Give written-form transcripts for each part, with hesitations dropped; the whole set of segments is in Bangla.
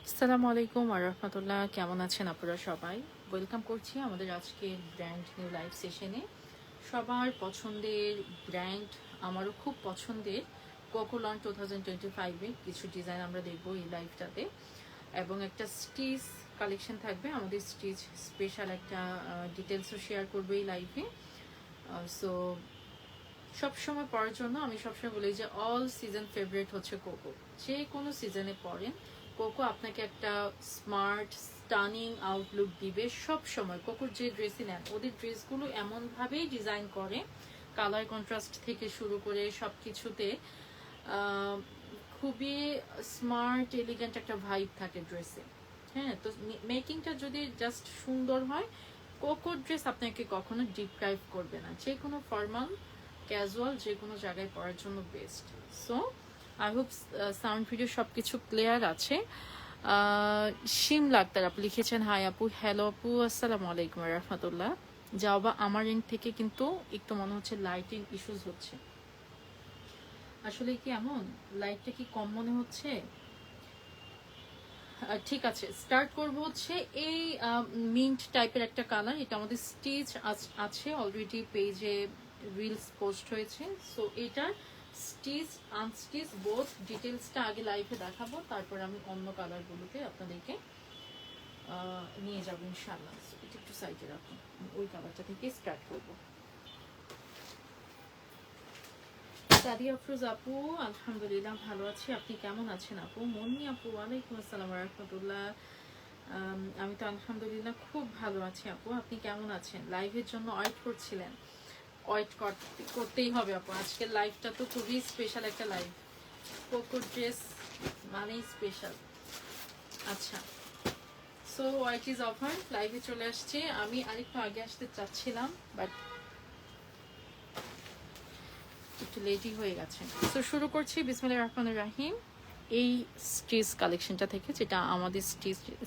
আসসালামু আলাইকুম ওয়া রাহমাতুল্লাহ। কেমন আছেন আপনারা সবাই? ওয়েলকাম করছি আমাদের আজকের ব্র্যান্ড নিউ লাইভ সেশনে। সবার পছন্দের ব্র্যান্ড, আমারও খুব পছন্দের কোকো লন 2025 এর কিছু ডিজাইন আমরা দেখব এই লাইভটাতে, এবং একটা স্টিচ কালেকশন থাকবে। আমাদের স্টিচ স্পেশাল একটা ডিটেলসও শেয়ার করবো এই লাইভে। সো সবসময় পরার জন্য আমি সবসময় বলি যে অল সিজন ফেভারিট হচ্ছে কোকো। যে কোনো সিজনে পরেন, কোকো আপনাকে একটা স্মার্ট স্টানিং আউটলুক দিবে সব সময়। কোকোর যে ড্রেসই নেন, ওদের ড্রেসগুলো এমনভাবেই ডিজাইন করে, কালার কন্ট্রাস্ট থেকে শুরু করে সব কিছুতে খুবই স্মার্ট এলিগেন্ট একটা ভাইব থাকে ড্রেসে। হ্যাঁ, তো মেকিংটা যদি জাস্ট সুন্দর হয়, কোকোর ড্রেস আপনাকে কখনো ডিপ্রাইভ করবে না। যে কোনো ফর্মাল ক্যাজুয়াল যে কোনো জায়গায় পরার জন্য best. So I hope sound video সব কিছু ক্লিয়ার আছে। শিমলা আক্তার আপু লিখেছেন, হাই আপু। হ্যালো আপু, আসসালামু আলাইকুম রহমতুল্লাহ। যাও বা আমার এন্ড থেকে কিন্তু একটু মনে হচ্ছে লাইটিং ইস্যুস হচ্ছে। আসলে কি এমন, লাইটটা কি কম মনে হচ্ছে? ঠিক আছে, স্টার্ট করব হচ্ছে এই মিন্ট টাইপের একটা কালার। এটা আমাদের স্টিচ আছে অলরেডি, পেজে রিলস পোস্ট হয়েছে। সো এটার স্টিচ আনস্টিচ বোথ ডিটেলসটা আগে লাইভে দেখাবো, তারপর আমি অন্য কালারগুলোতে আপনাদেরকে নিয়ে যাবো ইনশাআল্লাহ। এটা একটু সাইডে রাখুন, ওই কালারটা থেকে স্টার্ট করবো। সাদিয়া আফরোজ আপু, আলহামদুলিল্লাহ ভালো আছি। আপনি কেমন আছেন আপু? মন্নি আপু, ওয়ালাইকুম আসসালাম রাহমাতুল্লাহ। আমি তো আলহামদুলিল্লাহ খুব ভালো আছি আপু। আপনি কেমন আছেন? লাইভের জন্য ওয়েট করছিলেন, ওয়েট করতেই হবে আপু। আজকের লাইভটা তো খুবই স্পেশাল একটা লাইভ। কোকো ড্রেস মানেই স্পেশাল। আচ্ছা, সো ওয়াইট ইজ অফার লাইভে চলে আসছে। আমি আরেকটু আগে আসতে চাচ্ছিলাম, বাট একটু লেটই হয়ে গেছে। তো শুরু করছি বিসমিল্লাহির রহমানির রহিম এই স্টিচ কালেকশনটা থেকে, যেটা আমাদের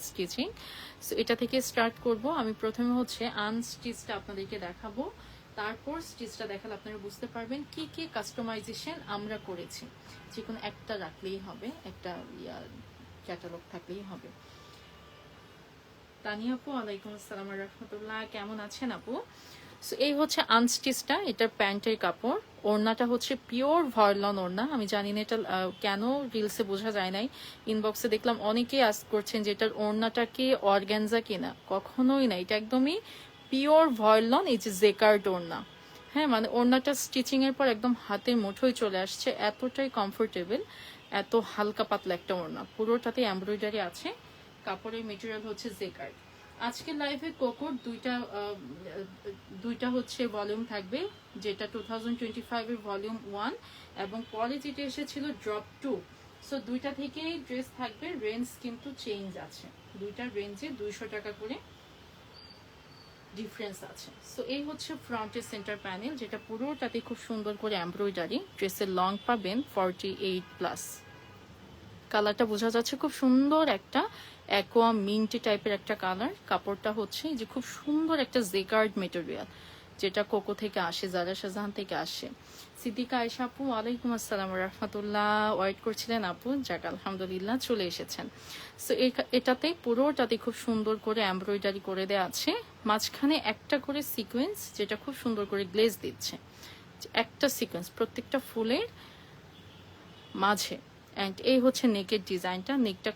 স্টিচিং। সো এটা থেকে স্টার্ট করব। আমি প্রথমে হচ্ছে আনস্টিচটা আপনাদেরকে দেখাবো, তারপর স্টিচটা দেখালে আপনারা বুঝতে পারবেন কি কি কাস্টমাইজেশন আমরা করেছি। যে কোনো একটা রাখলেই হবে, একটা ক্যাটালগ থাকলেই হবে। তানিয়া আপু, ওয়ালাইকুম আসসালাম রহমতুল্লাহ, কেমন আছেন আপু? সো এই হচ্ছে আনস্টিচটা, এটার প্যান্টের কাপড়। ওড়নাটা হচ্ছে পিওর ভার্লন ওড়না। আমি জানি না এটা কেন রিলসে বোঝা যায় নাই। ইনবক্সে দেখলাম অনেকেই আস্ক করছেন যে এটার ওড়নাটা কি অর্গ্যানজা কিনা। কখনোই না, এটা একদমই পিওর ভার্লন। এই যে জেকার্ড ওড়না, হ্যাঁ, মানে ওড়নাটা স্টিচিং এর পর একদম হাতের মুঠোয় চলে আসছে, এতটাই কমফোর্টেবল, এত হালকা পাতলা একটা ওড়না। পুরোটাতে এমব্রয়ডারি আছে, কাপড়ের মেটেরিয়াল হচ্ছে জেকার্ড। আজকের লাইভে কোকোর দুইটা হচ্ছে ভলিউম থাকবে, যেটা 2025 এর ভলিউম 1, এবং পরে যেটা এসেছিল ড্রপ 2। সো দুইটা থেকেই ড্রেস থাকবে। রেঞ্জ কিন্তু চেঞ্জ আছে, দুইটার রেঞ্জে 200 টাকা করে ডিফারেন্স আছে। সো এই হচ্ছে ফ্রন্টের সেন্টার প্যানেল, যেটা পুরোটাতে খুব সুন্দর করে এমব্রয়ডারি। ড্রেসের লং পাবেন 48+। কালারটা বোঝা যাচ্ছে, খুব সুন্দর একটা অ্যাকোয়া মিন্টি টাইপের একটা কালার। কাপড়টা হচ্ছে যে খুব সুন্দর একটা জেকার্ড মেটেরিয়াল, যেটা কোকো থেকে আসে, জারা শাহজাহান থেকে আসে। সিদ্দিকা আয়েশা আপু, ওয়ালাইকুম আসসালাম রহমতুল্লাহ। ওয়েট করছিলেন আপু? যাক আলহামদুলিল্লাহ চলে এসেছেন। সো এটাতে পুরোটাতে খুব সুন্দর করে এমব্রয়ডারি করে দেওয়া আছে, মাঝখানে একটা করে সিকোয়েন্স, যেটা খুব সুন্দর করে গ্লেজ দিচ্ছে। একটা সিকোয়েন্স প্রত্যেকটা ফুলের মাঝে। অ্যান্ড এই হচ্ছে নেকের ডিজাইনটা। নেকটা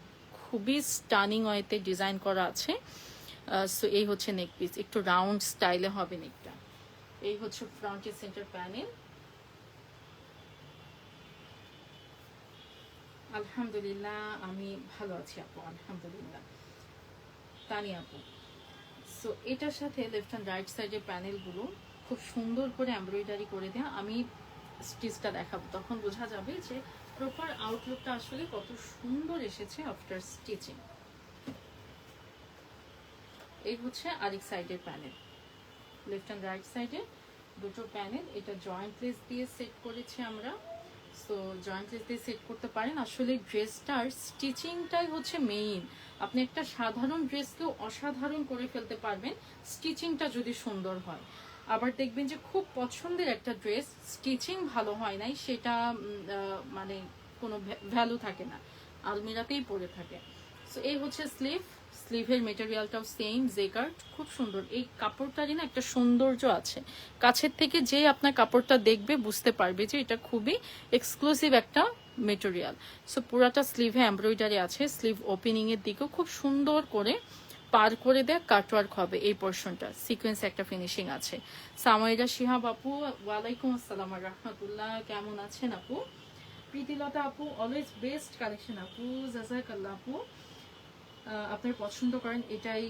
খুবই স্টানিং ওয়েতে ডিজাইন করা আছে। সো এই হচ্ছে নেক পিস, একটু রাউন্ড স্টাইলে হবে নেকটা। এই হচ্ছে ফ্রন্টের সেন্টার প্যানেল। আলহামদুলিল্লাহ আমি ভালো আছি আপু, আলহামদুলিল্লাহ। তানি আপু, সো এটার সাথে লেফট অ্যান্ড রাইট সাইডের প্যানেলগুলো খুব সুন্দর করে এমব্রয়ডারি করে দেওয়া। আমি স্টিচটা দেখাবো, তখন বোঝা যাবে যে প্রপার আউটলুকটা আসলে কত সুন্দর এসেছে আফটার স্টিচিং। এই হচ্ছে আরেক সাইডের প্যানেল, লেফট অ্যান্ড রাইট সাইডে দুটো প্যানেল। এটা জয়েন্ট লেস দিয়ে সেট করেছি আমরা। সো জয়েন্ট লেস দিয়ে সেট করতে পারেন। আসলে ড্রেসটার স্টিচিংটাই হচ্ছে মেইন। আপনি একটা সাধারণ ড্রেসকেও অসাধারণ করে ফেলতে পারবেন স্টিচিংটা যদি সুন্দর হয়। আবার দেখবেন যে খুব পছন্দের একটা ড্রেস স্টিচিং ভালো হয় নাই, সেটা মানে কোনো ভ্যালু থাকে না, আলমিরাতেই পড়ে থাকে। সো এই হচ্ছে স্লিভের মেটেরিয়ালটাও সেম জেকার্ড, খুব সুন্দর। এই কাপড়টারই না একটা সৌন্দর্য আছে, কাছের থেকে যে আপনার কাপড়টা দেখবে বুঝতে পারবে যে এটা খুবই এক্সক্লুসিভ একটা মেটেরিয়াল। সো পুরাটা স্লিভে এমব্রয়ডারি আছে, স্লিভ ওপেনিং এর দিকেও খুব সুন্দর করে পার করে দেয় কাটওয়ার্ক হবে এই পোর্শনটা, সিকোয়েন্স একটা ফিনিশিং আছে। সামাইরা শিহাব আপু, ওয়ালাইকুম আসসালাম রাহমাতুল্লাহ, কেমন আছেন আপু? প্রীতিলতা আপু, অলওয়েজ বেস্ট কালেকশন আপু, জাযাকাল্লাহ আপু, আপনার পছন্দ করেন এটাই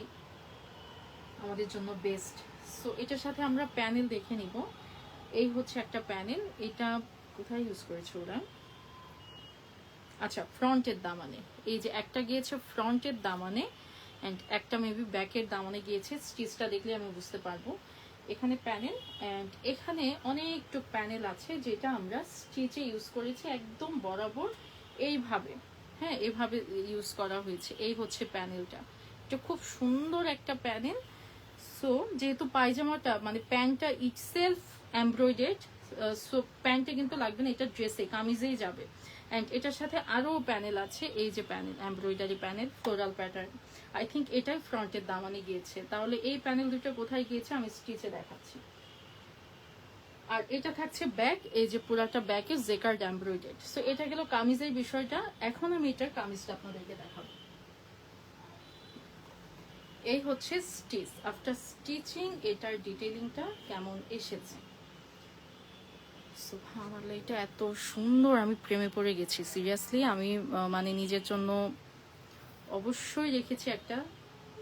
আমাদের জন্য বেস্ট। সো এটার সাথে আমরা প্যানেল দেখে নিব। এই হচ্ছে একটা প্যানেল, এটা কোথায় ইউজ করেছে ওরা, আচ্ছা ফ্রন্টের দামানে, এই যে একটা গিয়েছে ফ্রন্টের দামানে অ্যান্ড একটা মেবি ব্যাকের দামানে গিয়েছে, স্টিচটা দেখলে আমি বুঝতে পারবো। এখানে প্যানেল অ্যান্ড এখানে অনেকটুক প্যানেল আছে যেটা আমরা স্টিচে ইউজ করেছি একদম বরাবর এইভাবে, হ্যাঁ এভাবে ইউজ করা হয়েছে। এই হচ্ছে প্যানেলটা, এটা খুব সুন্দর একটা প্যানেল। সো যেহেতু পায়জামাটা মানে প্যান্টটা ইটসেলফ এমব্রয়ডার্ড, সো প্যান্টে কিন্তু লাগবে না, এটা ড্রেসে কামিজেই যাবে। অ্যান্ড এটার সাথে আরো প্যানেল আছে, এই যে panel embroidery panel floral pattern, I think এটাই ফ্রন্টের দামানে গিয়েছে। তাহলে এই প্যানেল দুটো কোথায় গিয়েছে আমি স্টিচে দেখাচ্ছি। আর এটা থাকছে ব্যাক, এই যে পুরাটা ব্যাকে জেকার্ড এমব্রয়ডার্ড। সো এটা গেল কামিজের বিষয়টা। এখন আমি এটার কামিজটা আপনাদেরকে দেখাবো। এই হচ্ছে স্টিচ, আফটার স্টিচিং এটার ডিটেইলিংটা কেমন এসেছে। সুবহানাল্লাহ, এটা এত সুন্দর, আমি প্রেমে পড়ে গেছি সিরিয়াসলি। আমি মানে নিজের জন্য অবশ্যই রেখেছি একটা,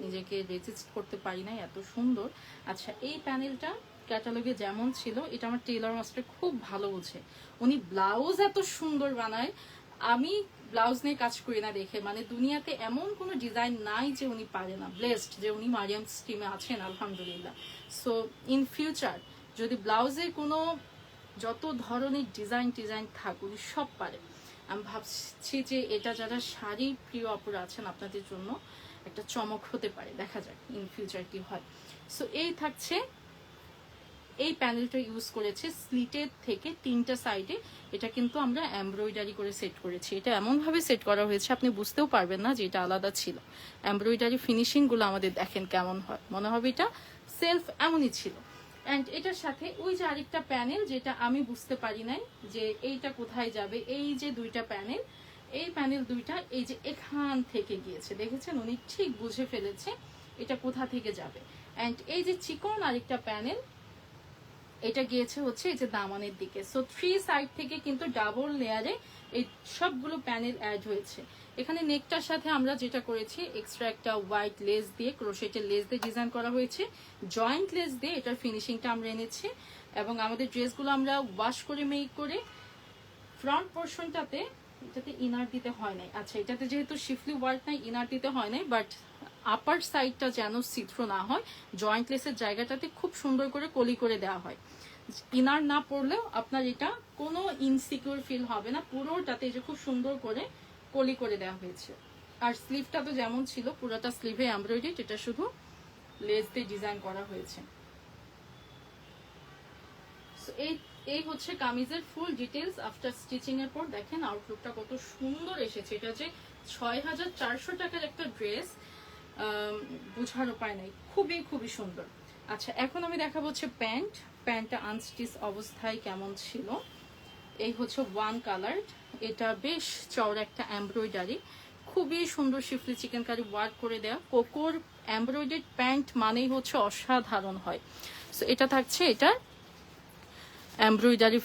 নিজেকে রেজিস্ট করতে পারি না, এত সুন্দর। আচ্ছা এই প্যানেলটা ক্যাটালগে যেমন ছিল, এটা আমার টেইলর মাস্টার খুব ভালো বোঝে, উনি ব্লাউজ এত সুন্দর বানায়। আমি ব্লাউজ নিয়ে কাজ করি না দেখে মানে দুনিয়াতে এমন কোনো ডিজাইন নাই যে উনি পারে না, ব্লেসড যে উনি মারিয়াম স্টিমে আছেন আলহামদুলিল্লাহ। সো ইন ফিউচার যদি ব্লাউজে কোনো যত ধরনের ডিজাইন থাক উনি সব পারে। আমি ভাবছি যে এটা যারা শাড়ি প্রিয় অপরা আছেন আপনাদের জন্য একটা চমক হতে পারে, দেখা যাক ইন ফিউচার কি হয়। সো এই থাকছে, এই প্যানেলটা ইউজ করেছে স্লিটের থেকে তিনটা সাইডে, এটা কিন্তু আমরা এমব্রয়ডারি করে সেট করেছি। এটা এমনভাবে সেট করা হয়েছে আপনি বুঝতেও পারবেন না যে এটা আলাদা ছিল। এমব্রয়ডারি ফিনিশিং গুলো আমাদের দেখেন কেমন হয়, মনে হবে এটা সেলফ এমনই ছিল। অ্যান্ড এটার সাথে ওই যে আরেকটা প্যানেল যেটা আমি বুঝতে পারি নাই যে এইটা কোথায় যাবে, এই যে দুইটা প্যানেল, এই প্যানেল দুইটা এই যে এখান থেকে গিয়েছে, দেখেছেন উনি ঠিক বুঝে ফেলেছে এটা কোথা থেকে যাবে। অ্যান্ড এই যে চিকন আরেকটা প্যানেল, এটা গিয়েছে হচ্ছে এই যে দামানের দিকে। সো থ্রি সাইড থেকে কিন্তু ডাবল লেয়ারে এই সবগুলো প্যানেল অ্যাড হয়েছে। এখানে নেকটার সাথে আমরা যেটা করেছি এক্সট্রা একটা হোয়াইট লেস দিয়ে, ক্রোশেটের লেস দিয়ে ডিজাইন করা হয়েছে, জয়েন্ট লেস দিয়ে এটার ফিনিশিংটা আমরা এনেছি। এবং আমাদের ড্রেসগুলো আমরা ওয়াশ করে মেক করে ফ্রন্ট পোর্শনটাতে এটাতে ইনার দিতে হয় নাই। আচ্ছা এটাতে যেহেতু শিফলি ওয়ার্ক নাই ইনার দিতে হয় নাই, বাট আপার সাইডটা যেন সিথ্রো না হয়, জয়েন্ট লেসের জায়গাটাতে খুব সুন্দর করে কলি করে দেওয়া হয়। ইনার না পড়লেও আপনার এটা কোনো ইনসিকিউর ফিল হবে না, পুরোটাতে যে খুব সুন্দর করে কলি করে দেওয়া হয়েছে। আর স্লিভটা তো যেমন ছিল পুরোটা স্লিভে এমব্রয়ডারি, এটা শুধু লেস দিয়ে ডিজাইন করা হয়েছে। এই হচ্ছে কামিজের ফুল ডিটেলস আফটার স্টিচিং এর পর। দেখেন আউটলুকটা কত সুন্দর এসেছে, এটা যে ৬,৪০০ টাকার একটা ড্রেস বুঝার উপায় নাই, খুবই সুন্দর। আচ্ছা এখন আমি দেখাবো হচ্ছে প্যান্টটা আনস্টিচ অবস্থায় কেমন ছিল। এই হচ্ছে ওয়ান কালার, এটা বেশ চওড়া একটা এমব্রয়ডারি, খুবই সুন্দর শিফলি চিকেন কারি ওয়ার্ক করে দেয়া। কোকোর এমব্রয়ডারি প্যান্ট মানেই হচ্ছে অসাধারণ হয়। সো এটা থাকছে এটা এমব্রয়ডারি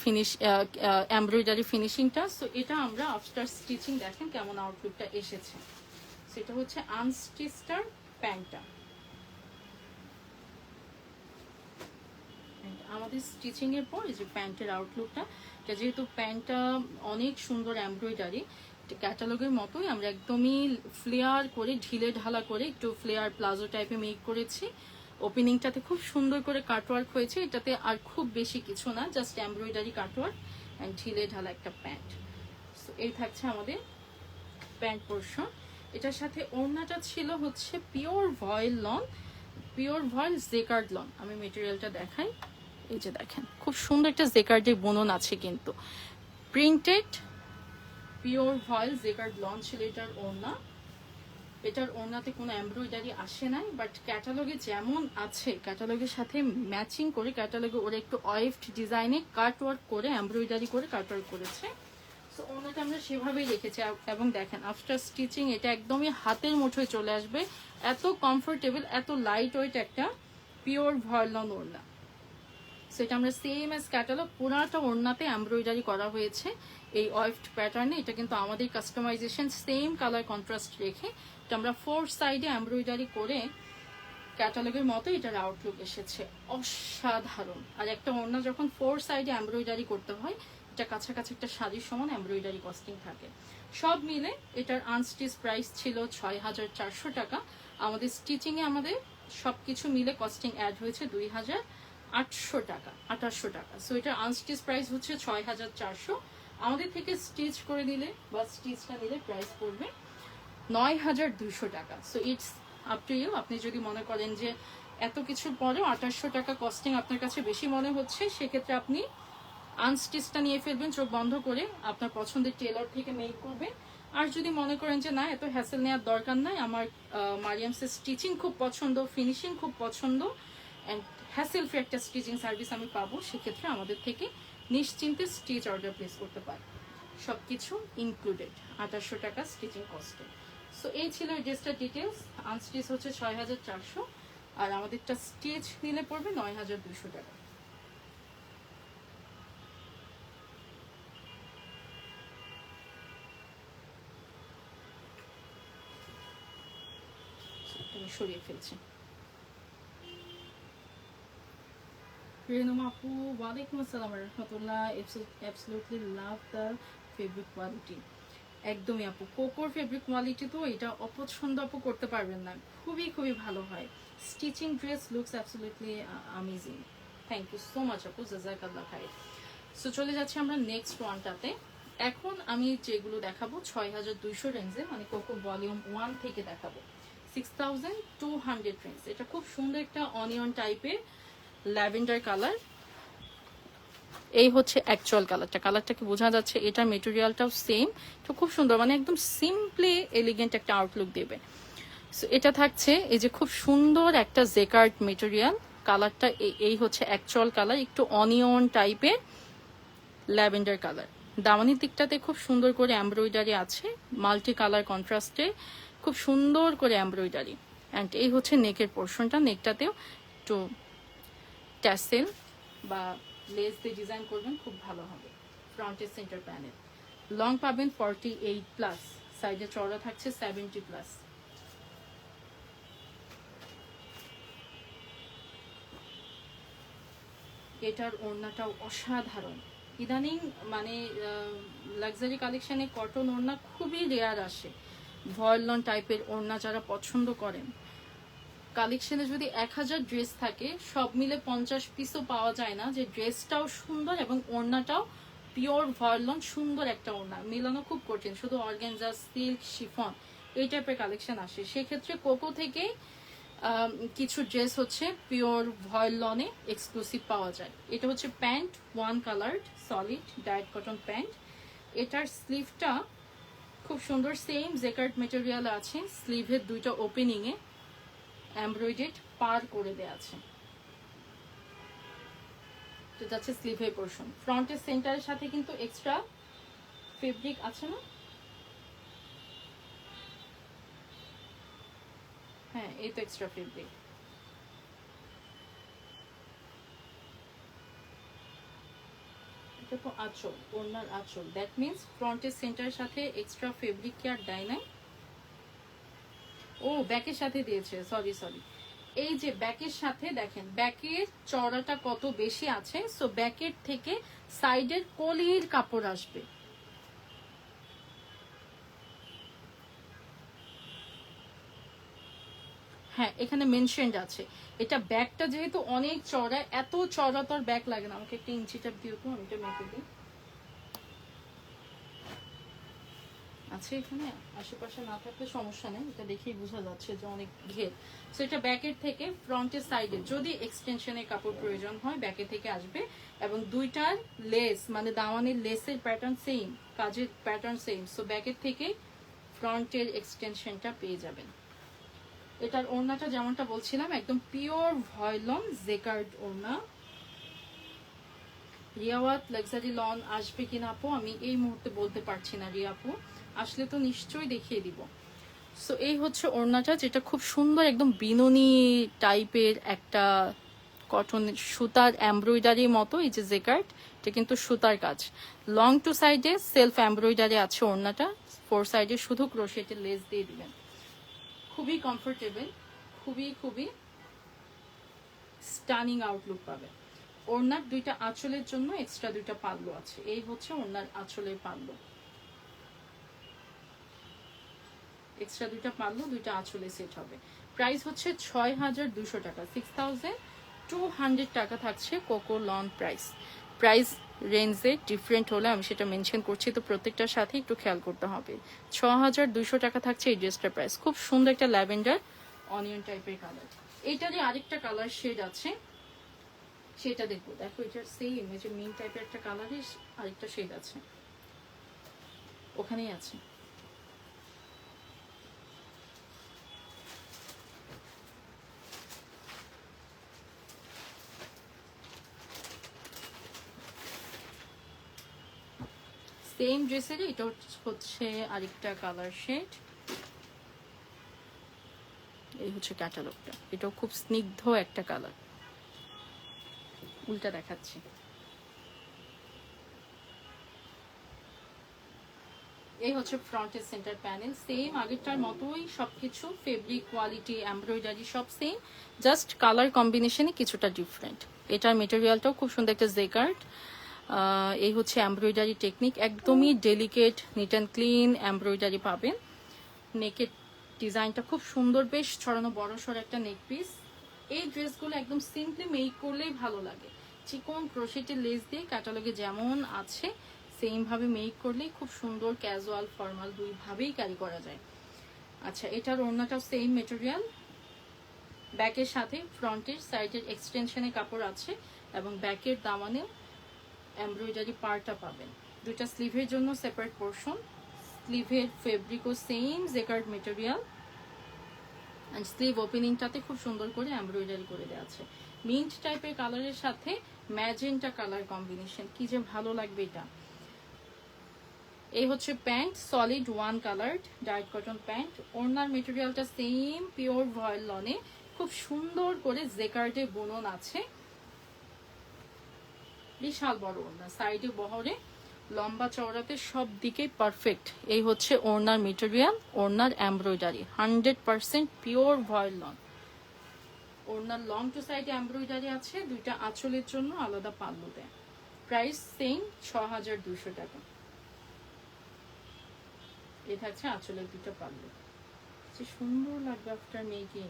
ফিনিশিংটা। সো এটা আমরা আফটার স্টিচিং দেখেন কেমন আউটলুকটা এসেছে। সেটা হচ্ছে আনস্টিচটার প্যান্টটা। আমাদের স্টিচিং এর পর এই যে প্যান্টের আউটলুকটা, এটা যেহেতু প্যান্টটা অনেক সুন্দর এমব্রয়ডারি, ক্যাটালগের মতোই আমরা একদমই ফ্লেয়ার করে ঢিলে ঢালা করে একটু ফ্লেয়ার প্লাজো টাইপে মেক করেছি। ওপেনিংটাতে খুব সুন্দর করে কাটওয়ার্ক হয়েছে, এটাতে আর খুব বেশি কিছু না, জাস্ট এমব্রয়ডারি কাটওয়ার্ক অ্যান্ড ঢিলে ঢালা একটা প্যান্ট। সো এই থাকছে আমাদের প্যান্ট পোর্শন। এটার সাথে ওড়নাটা ছিল হচ্ছে পিওর ভয়েল জেকার্ড লন। আমি মেটেরিয়ালটা দেখাই, এই যে দেখেন খুব সুন্দর একটা জেকার্ডের বুনন আছে, কিন্তু প্রিন্টেড পিওর ভয়েল জেকার্ড লন ছিল এটার ওড়না। এটার ওড়নাতে কোনো এমব্রয়ডারি আসে নাই, বাট ক্যাটালগে যেমন আছে ক্যাটালগের সাথে ম্যাচিং করে ক্যাটালগে ওরা একটু ওয়েভড ডিজাইনে কাট ওয়ার্ক করে এমব্রয়ডারি করে কাট ওয়ার্ক করেছে। সো ওড়নাটা আমরা সেভাবেই রেখেছি। এবং দেখেন আফটার স্টিচিং এটা একদমই হাতের মুঠোয় চলে আসবে, এত কমফোর্টেবল, এত লাইট ওয়েট একটা পিওর ভয়েলন ওড়না। সো এটা আমরা সেম অ্যাজ ক্যাটালগ পুরাটা ওড়নাতে এমব্রয়ডারি করা হয়েছে এই ওয়েভড প্যাটার্নে। এটা কিন্তু আমাদের কাস্টমাইজেশন, সেম কালার কন্ট্রাস্ট রেখে এটা আমরা 4 সাইডে এমব্রয়ডারি করে ক্যাটালগের মতো এটার আউটলুক এসেছে, অসাধারণ। আর একটা ওড়না যখন 4 সাইডে এমব্রয়ডারি করতে হয়, এটা কাছাকাছি একটা শাড়ির সমান এমব্রয়ডারি কস্টিং থাকে। সব মিলে এটার আনস্টিচ প্রাইস ছিল 6400 টাকা। আমাদের স্টিচিংয়ে আমাদের সবকিছু মিলে কস্টিং অ্যাড হয়েছে 2800 টাকা, 2800 টাকা। সো এটার আনস্টিচ প্রাইস হচ্ছে 6400। আমাদের থেকে স্টিচ করে দিলে বা স্টিচটা নিলে প্রাইস পড়বে 9200 টাকা। So it's up to you. আপনি যদি মনে করেন যে এত কিছুর পরেও 2800 টাকা কস্টিং আপনার কাছে বেশি মনে হচ্ছে, সেক্ষেত্রে আপনি আনস্টিচটা নিয়ে ফেলবেন চোখ বন্ধ করে, আপনার পছন্দের টেলর থেকে মেক করবেন। আর যদি মনে করেন যে না এত হ্যাসেল নেওয়ার দরকার নাই, আমার মারিয়ামসের স্টিচিং খুব পছন্দ, ফিনিশিং খুব পছন্দ, অ্যান্ড হ্যাসেল ফ্রি একটা স্টিচিং সার্ভিস আমি পাবো, সেক্ষেত্রে আমাদের থেকে নিশ্চিন্তে স্টিচ অর্ডার প্লেস করতে পারেন। সব কিছু ইনক্লুডেড 2800 টাকা স্টিচিং কস্টে। সো এই ছিল ড্রেসটার ডিটেলস। আনস্টিচ হচ্ছে 6400 আর আমাদেরটা স্টিচ নিলে পড়বে 9200 টাকা। সরিয়ে ফেলছি। রেনুমা আপু, ওয়ালাইকুম আসসালাম রহমতুল্লাহ। Absolutely love the fabric quality. একদমই আপু, কোকোর ফেব্রিক কোয়ালিটি তো এটা অপছন্দ আপু করতে পারবেন না, খুবই খুবই ভালো হয়। Stitching dress looks absolutely amazing. Thank you so much আপু, জাযাকাল্লাহ খাইর। সো চলে যাচ্ছি আমরা নেক্সট ওয়ানটাতে। এখন আমি যেগুলো দেখাবো 6200 রেঞ্জে, মানে কোকো ভলিউম 1 থেকে দেখাবো 6200 রেঞ্জ। এটা খুব সুন্দর একটা অনিয়ন টাইপের ল্যাভেন্ডার কালার। এই হচ্ছে অ্যাকচুয়াল কালারটা, কালারটা কি বোঝা যাচ্ছে? এটা মেটেরিয়ালটাও সেম, তো খুব সুন্দর, মানে একদম সিম্পলি এলিগেন্ট একটা আউটলুক দেবে। সো এটা থাকছে এই যে খুব সুন্দর একটা জেকার্ড মেটেরিয়াল, কালারটা এই হচ্ছে অ্যাকচুয়াল কালার, একটু অনিয়ন টাইপের ল্যাভেন্ডার কালার। দামানির দিকটাতে খুব সুন্দর করে এমব্রয়ডারি আছে, মাল্টি কালার কন্ট্রাস্টে খুব সুন্দর করে এমব্রয়ডারি। অ্যান্ড এই হচ্ছে নেকের পোর্শনটা, নেকটাতেও একটু ট্যাসেল বা লেস দিয়ে ডিজাইন করবেন, খুব ভালো হবে। ফ্রন্টের সেন্টার প্যানেল লং পাবেন 48+, সাইডে চওড়া থাকছে 70+। এটার ওড়নাটাও অসাধারণ। ইদানিং মানে লাক্সারি কালেকশনে কটন ওড়না খুবই রেয়ার আসে। ভয়েলন টাইপের ওড়না যারা পছন্দ করেন, কালেকশনে যদি 1000 ড্রেস থাকে সব মিলে 50 পিসও পাওয়া যায় না যে ড্রেসটাও সুন্দর এবং ওড়নাটাও পিওর ভয়েলন সুন্দর একটা ওড়না, মেলানো খুব কঠিন। শুধু অর্গানজা, সিল্ক, শিফন এই টাইপের কালেকশন আসে। সেক্ষেত্রে কোকো থেকে কিছু ড্রেস হচ্ছে পিওর ভয়েলনে এক্সক্লুসিভ পাওয়া যায়। এটা হচ্ছে pant, 1 colour solid diet cotton pant. এটার স্লিভটা খুব সুন্দর, সেম জেকার্ড মেটেরিয়াল আছে, স্লিভের দুইটা ওপেনিংয়ে এমব্রয়ডারি পার করে দেওয়া আছে। তো যাচ্ছে স্লিভের পোর্শন। ফ্রন্টের সেন্টারের সাথে কিন্তু এক্সট্রা ফেব্রিক আছে না? হ্যাঁ, এই তো এক্সট্রা ফেব্রিক। এটা তো আঁচল, ওড়নার আঁচল। দ্যাট মিনস ফ্রন্টের সেন্টারের সাথে এক্সট্রা ফেব্রিক কি আর দেয় নাই? ও ব্যাকের সাথে দিয়েছে, সরি। এই যে ব্যাকের সাথে দেখেন ব্যাকের চওড়াটা কত বেশি আছে। সো ব্যাকের থেকে সাইডের কলির কাপড় আসবে। হ্যাঁ, এখানে মেনশনড আছে। এটা ব্যাকটা যেহেতু অনেক চওড়া, এত চওড়া তো আর ব্যাক লাগে না। আমাকে একটা ইঞ্চিটা দিও তো, আমি এটা মেপে দিই। আছে এখানে, আশেপাশে না থাকলে সমস্যা নেই, এটা দেখেই বোঝা যাচ্ছে যে অনেক ঘের। সো এটা ব্যাকের থেকে ফ্রন্টের সাইডে যদি এক্সটেনশনের কাপড় প্রয়োজন হয় ব্যাকে থেকে আসবে। এবং দুইটার লেস মানে দামানের লেসের প্যাটার্ন সেম, কাজের প্যাটার্ন সেম। সো ব্যাকের থেকে ফ্রন্টের এক্সটেনশনটা পেয়ে যাবেন। এটার ওড়নাটা যেমনটা বলছিলাম একদম পিওর ভয়লন জেকার্ড ওড়না। রিয়াওয়াত লাক্সারি লন আসবে কিনা আপু আমি এই মুহূর্তে বলতে পারছি না, রিয়া আপু আসলে তো নিশ্চয়ই দেখিয়ে দিব। সো এই হচ্ছে ওড়নাটা, যেটা খুব সুন্দর একদম বিনুনি টাইপের একটা কটন সুতার এমব্রয়ডারি মতো। এই যে জেকার্ড, এটা কিন্তু সুতার কাজ। লং টু সাইডে সেলফ এমব্রয়ডারি আছে ওড়নাটা, 4 সাইডে শুধু ক্রোশেটের লেস দিয়ে দিবেন। খুবই কমফোর্টেবল, খুবই খুবই স্টানিং আউটলুক পাবে। ওড়নার দুইটা আঁচলের জন্য এক্সট্রা দুইটা পাল্লু আছে। এই হচ্ছে ওড়নার আঁচলের পাল্লু, এক্সট্রা দুইটা পাল্লু দুইটা আঁচলে সেট হবে। প্রাইস হচ্ছে 6200 টাকা, 6200 টাকা থাকছে কোকো লন প্রাইস। প্রাইস রেঞ্জে ডিফারেন্ট হলে আমি সেটা মেনশন করছি, তো প্রত্যেকটার সাথে একটু খেয়াল করতে হবে। 6200 টাকা থাকছে এই ড্রেসটার প্রাইস। খুব সুন্দর একটা ল্যাভেন্ডার অনিয়ন টাইপের কালার। এইটারই আরেকটা কালার শেড আছে, সেটা দেখবো। দেখো এটার সেম এই যে মিন টাইপের একটা কালারের আরেকটা শেড আছে, ওখানেই আছে। সেম ড্রেসের এটা হচ্ছে আরেকটা কালার শেড। এই হচ্ছে ক্যাটালগটা, এটাও খুব স্নিগ্ধ একটা কালার। উল্টা দেখাচ্ছি। এই হচ্ছে ফ্রন্টের সেন্টার প্যানেল, সেম আগেরটার মতোই সবকিছু, ফেব্রিক কোয়ালিটি এমব্রয়ডারি সব সেম, জাস্ট কালার কম্বিনেশনে কিছুটা ডিফারেন্ট। এটার মেটেরিয়ালটাও খুব সুন্দর একটা জেকার্ড। এই হচ্ছে এমব্রয়ডারি টেকনিক, একদমই delicate neat and clean embroidery পাবেন। নেকের ডিজাইনটা খুব সুন্দর, বেশ ছড়ানো বড়সড় একটা নেক পিস। এই ড্রেসগুলো একদম সিম্পলি মেক করলেই ভালো লাগে। চিকন ক্রোশেটের লেস দিয়ে ক্যাটালগে যেমন আছে সেম ভাবে মেক করলেই খুব সুন্দর ক্যাজুয়াল ফর্মাল দুইভাবেই ক্যারি করা যায়। আচ্ছা, এটার ওড়নাটাও সেম মেটেরিয়াল, ব্যাকের সাথে ফ্রন্টের সাইডের এক্সটেনশনে কাপড় আছে এবং ব্যাকের দামানেও এমব্রয়ডারি পার্টটা পাবেন। দুইটা স্লিভের জন্য সেপারেট পোর্শন, স্লিভের ফেব্রিকও same jacquard material, and sleeve ওপেনিংটাতে খুব সুন্দর করে এমব্রয়ডারি করে দেওয়া আছে। মিন্ট টাইপের কালারের সাথে ম্যাজেন্টা কালার কম্বিনেশন, কি যে ভালো লাগবে এটা। এই হচ্ছে pant, solid one colour dark cotton pant. ওড়নার মেটেরিয়ালটা সেম পিওর ভয়েল লনে, খুব সুন্দর করে জেকার্ডে বুনন আছে। বিশাল বড় ওড়না, সাইডে বহরে, লম্বা চওড়াতে সব দিকে পারফেক্ট। এই হচ্ছে ওড়নার মেটেরিয়াল, ওড়নার এমব্রয়ডারি 100% পিওর ভয়েল লন। ওড়নার লং টু সাইডে এমব্রয়ডারি আছে, দুইটা আঁচলের জন্য আলাদা পাল্লু দেয়। প্রাইস সেম 6200 টাকা। এই থাকছে আঁচলের দুটো পাল্লু, যে সুন্দর লাগবে আফটার মেকিং।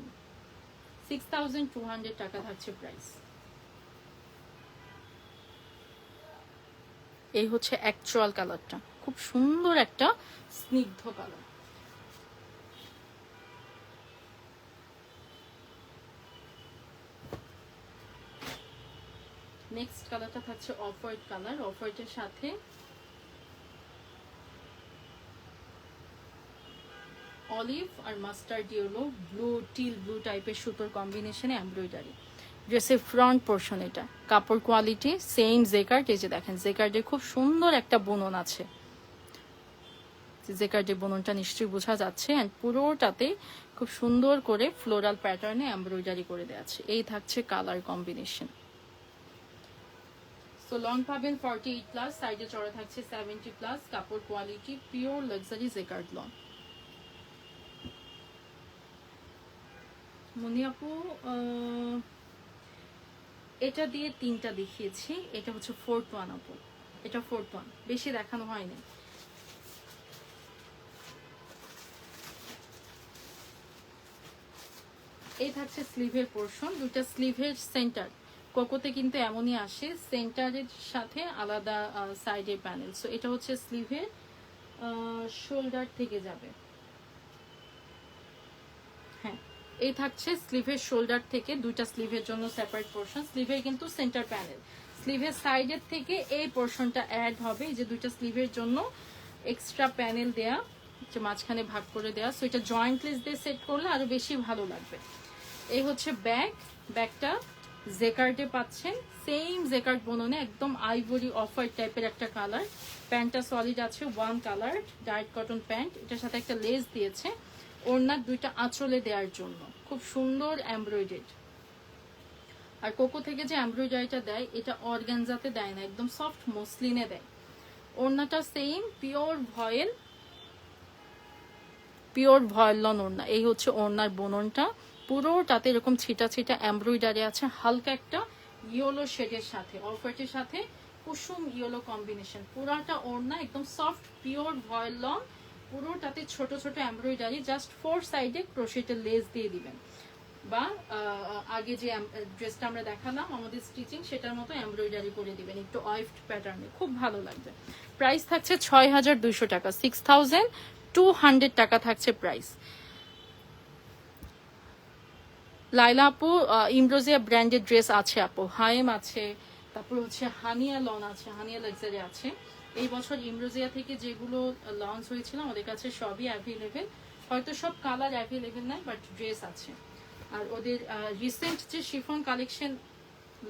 6200 টাকা থাকছে প্রাইস। এই হচ্ছে অ্যাকচুয়াল কালারটা, খুব সুন্দর একটা স্নিগ্ধ কালার। নেক্সট কালারটা থাকছে অফ হোয়াইট কালার। অফ হোয়াইটের সাথে অলিভ আর mustard yellow, blue teal blue টাইপের সুতোর কম্বিনেশনে এমব্রয়ডারি। ড্রেসের ফ্রন্ট পোর্শন, এটা কাপড় কোয়ালিটি সেম জেকার্ড। এই যে দেখেন জেকার্ডে খুব সুন্দর একটা বুনন আছে, জেকার্ডের বুননটা নিশ্চয়ই বোঝা যাচ্ছে। অ্যান্ড পুরোটাতে খুব সুন্দর করে ফ্লোরাল প্যাটার্নে এমব্রয়ডারি করে দেওয়া আছে। এই থাকছে কালার কম্বিনেশন। সো লং পাবেন 48+, সাইডে চড়া থাকছে 70+, কাপড় quality pure luxury jacquard long. Moni আপু এটা দিয়ে 3টা দেখিয়েছি, এটা হচ্ছে 4th ওয়ান আপু, এটা 4th ওয়ান, বেশি দেখানো হয়নি। এই থাকছে স্লিভের পোর্শন, দুইটা স্লিভের সেন্টার কোকোতে কিন্তু এমনই আসে, সেন্টারের সাথে আলাদা সাইডের প্যানেল। সো এটা হচ্ছে স্লিভের শোল্ডার থেকে যাবে। হ্যাঁ, এই থাকছে স্লিভের শোল্ডার থেকে, দুইটা স্লিভের জন্য সেপারেট পোর্শন। স্লিভের কিন্তু সেন্টার প্যানেল, স্লিভের সাইডের থেকে এই পোর্শনটা অ্যাড হবে, এই যে দুইটা স্লিভের জন্য এক্সট্রা প্যানেল দেয়া। যে মাঝখানে ভাগ করে দেওয়া, সো এটা জয়েন্ট লেস দিয়ে সেট করলে আরো বেশি ভালো লাগবে। এই হচ্ছে ব্যাগটা জেকার্ডে পাচ্ছেন, সেম জেকার্ড বননে একদম আইভরি অফ হোয়াইট টাইপের একটা কালার। প্যান্টটা সলিড আছে, one colour direct cotton pant, এটার সাথে একটা লেস দিয়েছে ওড়নার দুইটা আঁচলে দেওয়ার জন্য, খুব সুন্দর এমব্রয়ডারি। আর কোকো থেকে যে এমব্রয়ডারিটা দেয় এটা অর্গানজাতে দেয় না, একদম সফট মসলিনে দেয়। ওড়নাটা সেম পিওর ভয়েল লন ওড়না। এই হচ্ছে ওড়নার বুননটা, পুরোটাতে এরকম ছিটা ছিটা এমব্রয়ডারি আছে, হালকা একটা ইয়েলো শেডের সাথে, অফ হোয়াইটের সাথে কুসুম ইয়েলো কম্বিনেশন। পুরাটা ওড়না একদম সফট পিওর ভয়েল লন, পুরোটাতে ছোট ছোট এমব্রয়ডারি, জাস্ট 4 সাইডে ক্রোশেটের লেস দিয়ে দিবেন, বা আগে যে ড্রেসটা আমরা দেখালাম আমাদের স্টিচিং সেটার মতো এমব্রয়ডারি করে দিবেন একটু ওয়াইফড প্যাটার্নে, খুব ভালো লাগবে। প্রাইস থাকছে 6200 টাকা, 6200 টাকা থাকছে প্রাইস। লাইলা আপু ইমরোজিয়া ব্র্যান্ডের ড্রেস আছে আপু, হায়েম আছে, তারপর হচ্ছে হানিয়া লন আছে, হানিয়া লাক্সারি আছে। এই বছর ইমরোজিয়া থেকে যেগুলো লঞ্চ হয়েছিল আমাদের কাছে সবই অ্যাভেলেবেল, হয়তো সব কালার অ্যাভেলেবেল নাই, বাট ড্রেস আছে। আর ওদের রিসেন্ট যে শিফন কালেকশন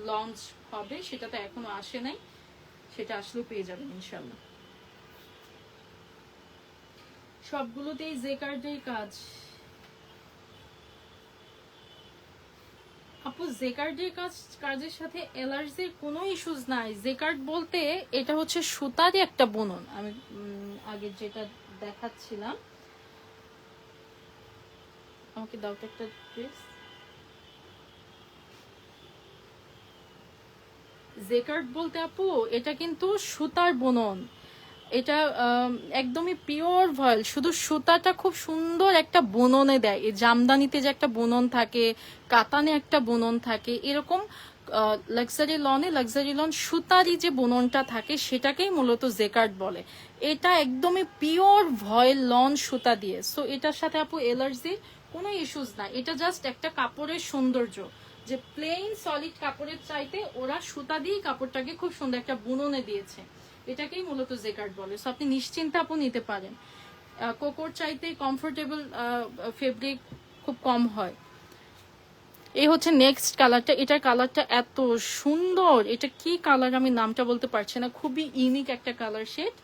লঞ্চ হবে সেটা তো এখনো আসে নাই, সেটা আসলেও পেয়ে যাবেন ইনশাল্লাহ। সবগুলোতেই জেকার্ডের কাজ আপু, জেকার্ডের কাজের সাথে অ্যালার্জির কোনো ইস্যুস নাই। জেকার্ড বলতে এটা হচ্ছে সুতারই একটা বুনন, আমি আগে যেটা দেখাচ্ছিলাম, আমাকে দাও একটা ড্রেস। জেকার্ড বলতে আপু এটা কিন্তু সুতার বুনন, এটা একদমই পিওর ভয়েল, শুধু সুতাটা খুব সুন্দর একটা বুননে দেয়। এই জামদানিতে যে একটা বুনন থাকে, কাতানে একটা বুনন থাকে, এরকম লাক্সারি লন সুতারই যে বুননটা থাকে সেটাকেই মূলত জেকার্ড বলে। এটা একদমই পিওর ভয়েল লন সুতা দিয়ে, সো এটার সাথে আপু অ্যালার্জির কোনো ইস্যুস না। এটা জাস্ট একটা কাপড়ের সৌন্দর্য, যে প্লেন সলিড কাপড়ের চাইতে ওরা সুতা দিয়ে কাপড়টাকে খুব সুন্দর একটা বুননে দিয়েছে, এটাকেই মূলত জেকার্ড বলে। সো আপনি নিশ্চিন্তে আপু নিতে পারেন, কোকোর চাইতে কমফোর্টেবল ফেব্রিক খুব কম হয়। এই হচ্ছে নেক্সট কালারটা, এটার কালারটা এত সুন্দর, এটা কি কালার আমি নামটা বলতে পারছি না, খুবই ইউনিক একটা কালার শেড।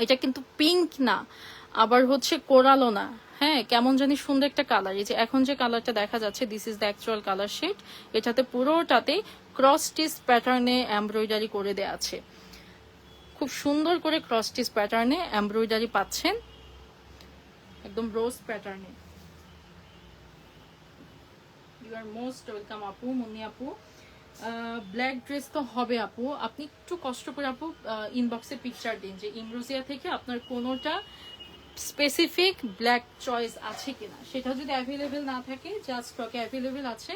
এটা কিন্তু পিঙ্ক না, আবার হচ্ছে কোরালো না, হ্যাঁ কেমন জানি সুন্দর একটা কালার। এই যে এখন যে কালারটা দেখা যাচ্ছে this is the actual colour shade. এটাতে পুরোটাতে ক্রস স্টিচ প্যাটার্নে এমব্রয়ডারি করে দেওয়া আছে, খুব সুন্দর করে ক্রস স্টিচ প্যাটার্নে এমব্রয়ডারি পাচ্ছেন, একদম রোজ প্যাটার্নে। ইউ আর মোস্ট ওয়েলকাম আপু, মুন্নি আপু। ব্ল্যাক ড্রেস তো হবে আপু, আপনি একটু কষ্ট করে আপু ইনবক্সে পিকচার দিন যে ইমরোজিয়া থেকে আপনার কোনোটা স্পেসিফিক ব্ল্যাক চয়েস আছে কিনা। সেটা যদি অ্যাভেলেবেল না থাকে, জাস্ট স্টকে অ্যাভেলেবেল আছে,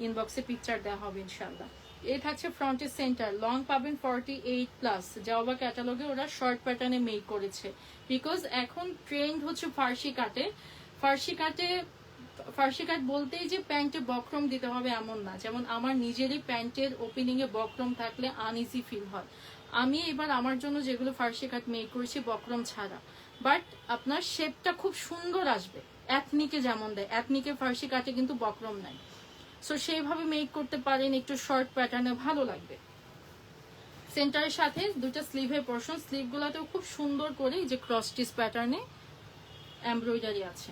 ইনবক্সে পিকচার দেওয়া হবে ইনশাল্লাহ। এই থাকছে ফ্রন্টের সেন্টার, লং পাবেন 48+, যাওয়া ক্যাটালগে ওরা শর্ট প্যাটার্নে মেক করেছে, বিকজ এখন ট্রেন্ড হচ্ছে ফার্সি কাট বলতেই যে প্যান্টে বক্রম দিতে হবে এমন না। যেমন আমার নিজেরই প্যান্টের ওপেনিং এ বক্রম থাকলে আনইজি ফিল হয়। আমি এবার আমার জন্য যেগুলো ফার্সি কাট মেক করেছি বক্রম ছাড়া, বাট আপনার শেপটা খুব সুন্দর আসবে, এথনিকে যেমন দেয়, এথনিকে ফার্সি কাটে কিন্তু বক্রম নাই, সো সেইভাবে মেক করতে পারেন, একটু শর্ট প্যাটার্নে ভালো লাগবে। সেন্টারের সাথে দুটো স্লিভের পোর্শন, স্লিভগুলোতেও খুব সুন্দর করে যে ক্রস স্টিচ প্যাটার্নে এমব্রয়ডারি আছে।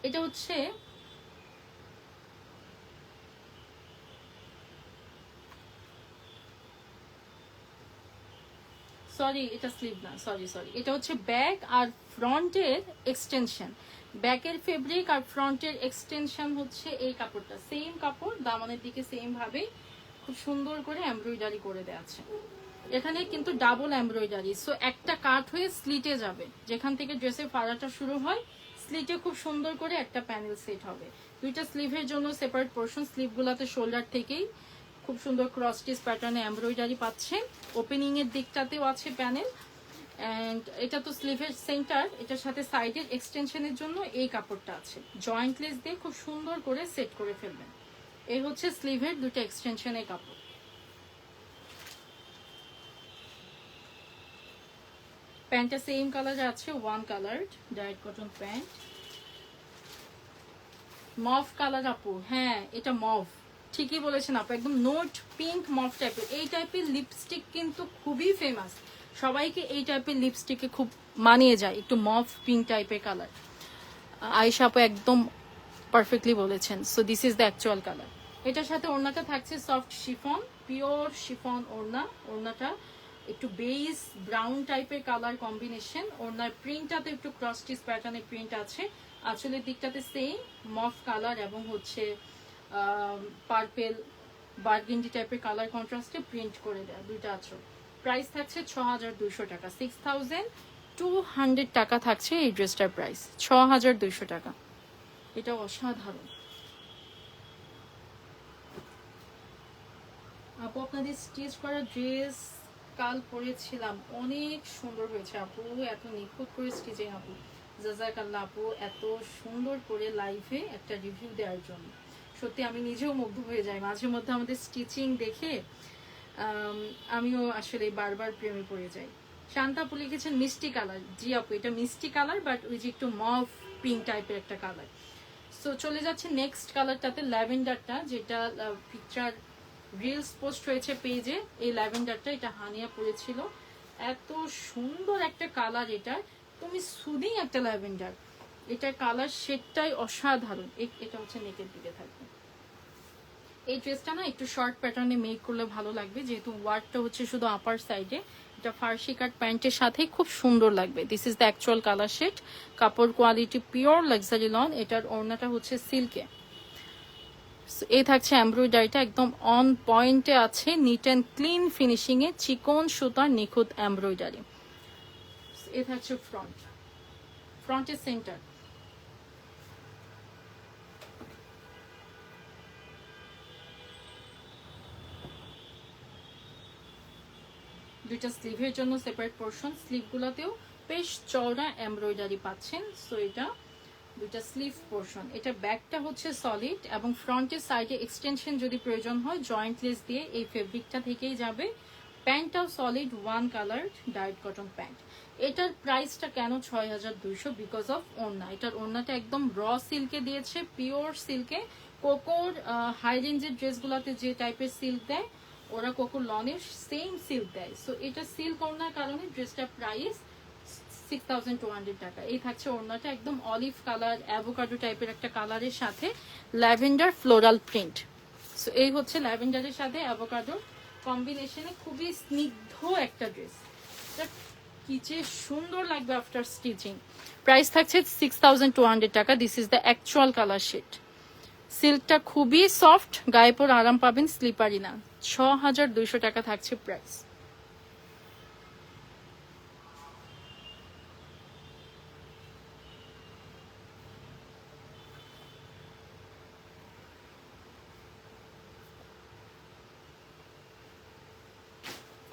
এটা হচ্ছে সরি এটা স্লিভ না, সরি এটা হচ্ছে ব্যাক আর ফ্রন্টের এক্সটেনশন, ব্যাকের ফেব্রিক আর ফ্রন্টের এক্সটেনশন হচ্ছে এই কাপড়টা, সেম কাপড়, দামানের দিকে সেম ভাবে খুব সুন্দর করে এমব্রয়ডারি করে দেওয়া আছে। এখানে কিন্তু ডাবল এমব্রয়ডারি, সো একটা কাট হয়ে স্লিটে যাবে, যেখান থেকে ড্রেসের ফাড়াটা শুরু হয় স্লিটে খুব সুন্দর করে একটা প্যানেল সেট হবে। দুইটা স্লিভের জন্য সেপারেট পোর্শন, স্লিভগুলোতে শোল্ডার থেকেই খুব সুন্দর ক্রস স্টিচ প্যাটার্নে এমব্রয়ডারি পাচ্ছেন, ওপেনিং এর দিকটাতেও আছে প্যানেল, এন্ড এটা তো স্লিভের সেন্টার, এটার সাথে সাইডের এক্সটেনশনের জন্য এই কাপড়টা আছে, জয়েন্ট লেস দিয়ে খুব সুন্দর করে সেট করে ফেলবেন। এই হচ্ছে স্লিভের দুটো এক্সটেনশনের কাপড়। প্যান্টটা সেম কালারে আছে, one colour direct cotton pant. Mauve colour আপু, হ্যাঁ এটা মভ, ঠিকই বলেছেন আপু, একদম নোট পিঙ্ক মভ টাইপের। এই টাইপের লিপস্টিক কিন্তু খুবই ফেমাস, সবাইকে এই টাইপের লিপস্টিকে খুব মানিয়ে যায়, একটু মভ পিঙ্ক টাইপের কালার। আয়েশা আপু একদম পারফেক্টলি বলেছেন। So this is the actual colour. এটার সাথে ওড়নাটা থাকছে সফট শিফন, পিওর শিফন ওড়না। ওড়নাটা একটু বেজ ব্রাউন টাইপের কালার কম্বিনেশন। ওড়নার প্রিন্টটাতে একটু ক্রস স্টিচ প্যাটার্নের প্রিন্ট আছে। আঁচলের দিকটাতে সেম মফ কালার এবং হচ্ছে পার্পেল বার্গেন্ডি টাইপের কালার কন্ট্রাস্টে প্রিন্ট করে দেয় দুইটা আঁচল। প্রাইস থাকছে 6200 টাকা, 6200 টাকা থাকছে এই ড্রেসটার প্রাইস, 6200 টাকা। এটা অসাধারণ আপু। আপনাদের স্টিচ করা ড্রেস কাল পরেছিলাম, অনেক সুন্দর হয়েছে আপু, এত নিখুঁত করে স্টিচিং আপু, জাজাকাল্লাহ আপু, এত সুন্দর করে লাইভে একটা রিভিউ দেওয়ার জন্য। সত্যি আমি নিজেও মুগ্ধ হয়ে যাই মাঝে মধ্যে আমাদের স্টিচিং দেখে, আমিও আসলে বারবার প্রেমে পড়ে যাই। শান্তা আপু লিখেছেন মিষ্টি কালার, জি আপু এটা মিষ্টি কালার, বাট ওই যে একটু মভ পিঙ্ক টাইপের একটা কালার। সো চলে যাচ্ছে নেক্সট কালারটাতে, ল্যাভেন্ডারটা, যেটা পিকচার রিলস পোস্ট হয়েছে পেজে। এই ল্যাভেন্ডারটা, এটা হানিয়া পরেছিল, এত সুন্দর একটা কালার, এটা তুমি সুদিং একটা ল্যাভেন্ডার, এটার কালার শেডটাই অসাধারণ। এটা হচ্ছে নেকের দিকে থাকবে। এই ড্রেসটা না একটু শর্ট প্যাটার্নে মেক করলে ভালো লাগবে, যেহেতু ওয়ার্কটা হচ্ছে শুধু আপার সাইডে। এটা ফার্সি কাট প্যান্টের সাথে খুব সুন্দর লাগবে। This is the actual colour shade. কাপড় কোয়ালিটি পিওর লাক্সারি লন। এটার ওড়নাটা হচ্ছে সিল্কে। এই থাকছে এমব্রয়ডারিটা, একদম অন পয়েন্টে আছে, নিট অ্যান্ড ক্লিন ফিনিশিং এ, চিকন সুতার নিখুঁত এমব্রয়ডারি। এ থাকছে ফ্রন্ট, ফ্রন্টের সেন্টার। দুইটা স্লিভের জন্য সেপারেট পোর্শন, স্লিভগুলোতেও বেশ চওড়া এমব্রয়ডারি পাচ্ছেন। সো এটা দুইটা স্লিভ পোর্শন। এটা ব্যাকটা হচ্ছে সলিড এবং ফ্রন্টের সাইডে এক্সটেনশন যদি প্রয়োজন হয় জয়েন্ট লেস দিয়ে এই ফেব্রিকটা থেকেই যাবে। প্যান্টটাও solid one colour direct cotton pant. এটার প্রাইসটা কেন 6200? বিকজ অফ ওড়না। এটার ওড়নাটা একদম র সিল্কে দিয়েছে, পিওর সিল্কে। কোকোর হাই রেঞ্জের ড্রেসগুলোতে যে টাইপের সিল্ক দেয়, ওরা কোকো লনের সেম সিল্ক দেয়। সো এটা সিল্ক ওড়নার কারণে ড্রেসটার প্রাইস 6200 টাকা। এই থাকছে ওড়নাটা, একদম অলিভ কালার অ্যাভোকাডো টাইপের একটা কালারের সাথে ল্যাভেন্ডার ফ্লোরাল প্রিন্ট। সো এই হচ্ছে ল্যাভেন্ডারের সাথে অ্যাভোকাডোর কম্বিনেশনে খুবই স্নিগ্ধ একটা ড্রেস। কি যে সুন্দর লাগবে আফটার স্টিচিং। প্রাইস থাকছে 6200 টাকা। This is the actual colour shade. সিল্কটা খুবই সফট, গায়ে পর আরাম পাবেন, স্লিপারি না। 6200 টাকা থাকছে প্রাইস।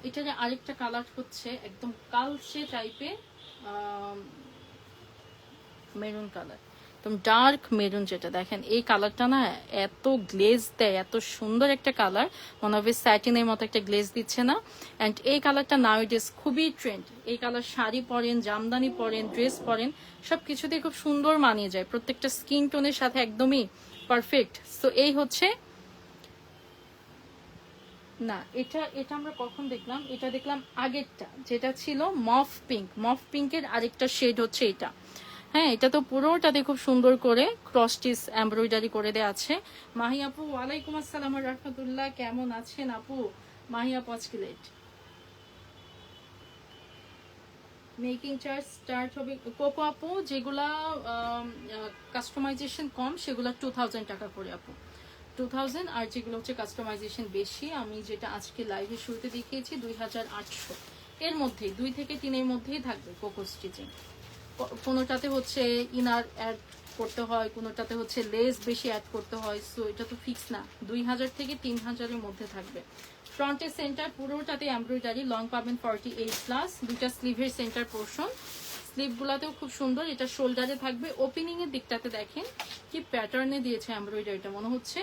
এটা যে আরেকটা কালার হচ্ছে একদম কালচে টাইপের মেরুন কালার, একদম ডার্ক মেরুন, যেটা দেখেন এই কালারটা না এত গ্লেজ দেয়, এত সুন্দর একটা কালার, মনে হবে স্যাটিনের মতো একটা গ্লেজ দিচ্ছে না। অ্যান্ড এই কালারটা নাউডেজ খুবই ট্রেন্ড। এই কালার শাড়ি পরেন, জামদানি পরেন, ড্রেস পরেন, সব কিছুতেই খুব সুন্দর মানিয়ে যায়, প্রত্যেকটা স্কিন টোনের সাথে একদমই পারফেক্ট। সো এই হচ্ছে না, এটা আমরা কখন দেখলাম, এটা দেখলাম আগেরটা যেটা ছিল মফ পিঙ্ক। মফ পিঙ্কের আরেকটা শেড হচ্ছে এটা। হ্যাঁ, এটা তো পুরোটাতে খুব সুন্দর করে ক্রস স্টিচ এমব্রয়ডারি করে দেওয়া আছে। মাহি আপু ওয়ালাইকুম আসসালাম রাহমাতুল্লাহ, কেমন আছেন আপু? মাহিয়া পচকিলেট। মেকিং চার্জ স্টার্ট হবে কোকো আপু, যেগুলা কাস্টমাইজেশন কম সেগুলা 2000 টাকা করে আপু, 2000। আর যেগুলো হচ্ছে কাস্টমাইজেশন বেশি, আমি যেটা আজকে লাইভে শুরুতে দেখিয়েছি 2800 এর মধ্যেই, 2 থেকে 3 মধ্যেই থাকবে কোকো স্টিচিং। কোনোটাতে হচ্ছে ইনার অ্যাড করতে হয়, কোনোটাতে হচ্ছে লেস বেশি অ্যাড করতে হয়। সো এটা তো ফিক্স না, 2000 থেকে 3000 মধ্যে থাকবে। ফ্রন্টের সেন্টার পুরোটাতে এমব্রয়ডারি, লং পাবেন 48+, দুইটা স্লিভের সেন্টার পোর্শন, স্লিভগুলোতেও খুব সুন্দর। এটা শোল্ডারে থাকবে। ওপেনিং এর দিকটাতে দেখেন কি প্যাটার্নে দিয়েছে এমব্রয়ডারিটা, মনে হচ্ছে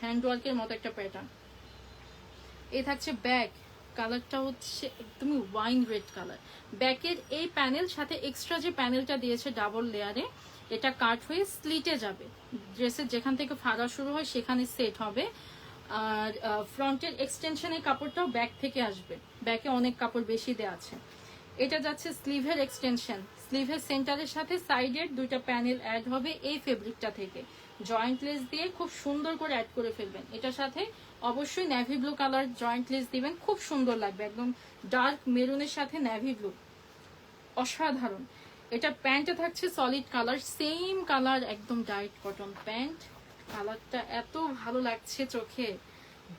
হ্যান্ডওয়ার্কের মতো একটা প্যাটার্ন। এই থাকছে ব্যাক, কালারটা হচ্ছে একদমই ওয়াইন রেড কালার। ব্যাকের এই প্যানেল সাথে এক্সট্রা যে প্যানেলটা দিয়েছে ডাবল লেয়ারে, এটা কাট হয়ে স্লিটে যাবে। ড্রেসের যেখান থেকে ফাড়া শুরু হয় সেখানে সেট হবে। আর ফ্রন্টের এক্সটেনশনের কাপড়টাও ব্যাক থেকে আসবে, ব্যাকে অনেক কাপড় বেশি দেওয়া আছে। এটা যাচ্ছে স্লিভের এক্সটেনশন, স্লিভের সেন্টারের সাথে সাইডের দুইটা প্যানেল অ্যাড হবে এই ফেব্রিকটা থেকে। জয়েন্ট লেস দিয়ে খুব সুন্দর করে অ্যাড করে ফেলবেন। এটার সাথে অবশ্যই navy blue colour joint less দিবেন, খুব সুন্দর লাগবে। একদম ডার্ক মেরুনের সাথে নেভি ব্লু, অসাধারণ। এটা প্যান্টে থাকছে সলিড কালার, সেম কালার, একদম ডাইট কটন প্যান্ট। কালারটা এত ভালো লাগছে চোখে,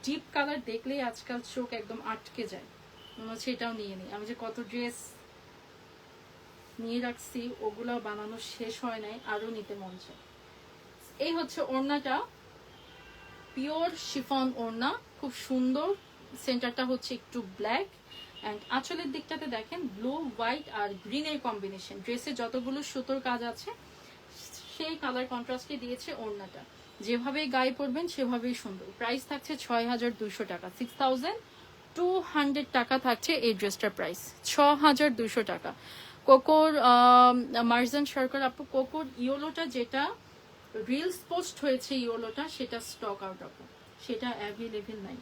ডিপ কালার দেখলেই আজকাল চোখ একদম আটকে যায়, মনে হচ্ছে এটাও নিয়ে নিই। আমি যে কত ড্রেস নিয়ে রাখছি, ওগুলো বানানো শেষ হয় নাই, আরো নিতে মন চায়। এই হচ্ছে ওড়নাটা, পিওর শিফন ওড়না, খুব সুন্দর। সেন্টারটা হচ্ছে একটু ব্ল্যাক, অ্যান্ড আঁচলের দিকটাতে দেখেন ব্লু, হোয়াইট আর গ্রিনের কম্বিনেশন। ড্রেসে যতগুলো সুতোর কাজ আছে সেই কালার কন্ট্রাস্টে দিয়েছে ওড়নাটা। যেভাবে গায়ে পরবেন সেভাবেই সুন্দর। প্রাইস থাকছে 6200 টাকা, 6200 টাকা থাকছে এই ড্রেসটার প্রাইস, 6200 টাকা। কোকোর মার্জান সরকার আপু, কোকোর ইয়োলোটা যেটা রিলস পোস্ট হয়েছে, ইয়োলোটা সেটা স্টক আউট আপু, সেটা অ্যাভেলেবেল নাই।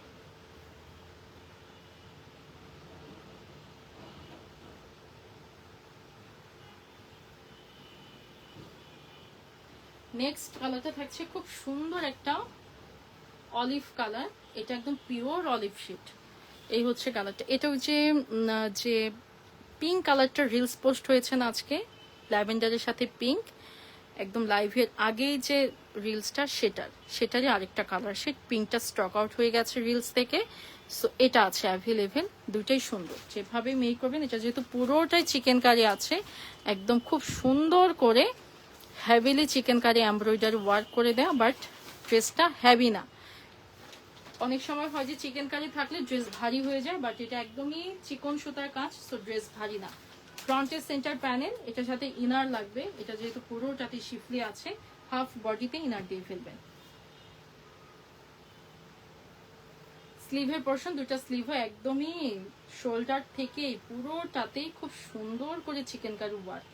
নেক্সট কালারটা থাকছে খুব সুন্দর একটা অলিভ কালার, এটা একদম পিওর অলিভ শিট। এই হচ্ছে কালারটা। এটা হচ্ছে যে পিঙ্ক কালারটা রিলস পোস্ট হয়েছে না আজকে, ল্যাভেন্ডারের সাথে পিঙ্ক, একদম লাইভের আগেই যে রিলসটা সেটারই আরেকটা কালার শেড। পিঙ্কটা স্টক আউট হয়ে গেছে রিলস থেকে, সো এটা আছে অ্যাভেলেবেল। দুইটাই সুন্দর, যেভাবে মেক করবেন। এটা যেহেতু পুরোটাই চিকেন কারি আছে, একদম খুব সুন্দর করে heavily chikankari embroidery work করে দেয়া, বাট ড্রেসটা হেভি না। অনেক সময় হয় যে চিকেন কারি থাকলে ড্রেস ভারী হয়ে যায়, বাট এটা একদমই চিকন সুতার কাজ, সো ড্রেস ভারী না। ফ্রন্টের সেন্টার প্যানেল, এটার সাথে ইনার লাগবে। এটা যেহেতু পুরোটাতে শিফলি আছে, হাফ বডিতে ইনার দিয়ে ফেলবেন। স্লিভের পোর্শন, দুটা স্লিভ একদমই শোল্ডার থেকে পুরোটাতেই খুব সুন্দর করে চিকেন কারি ওয়ার্ক।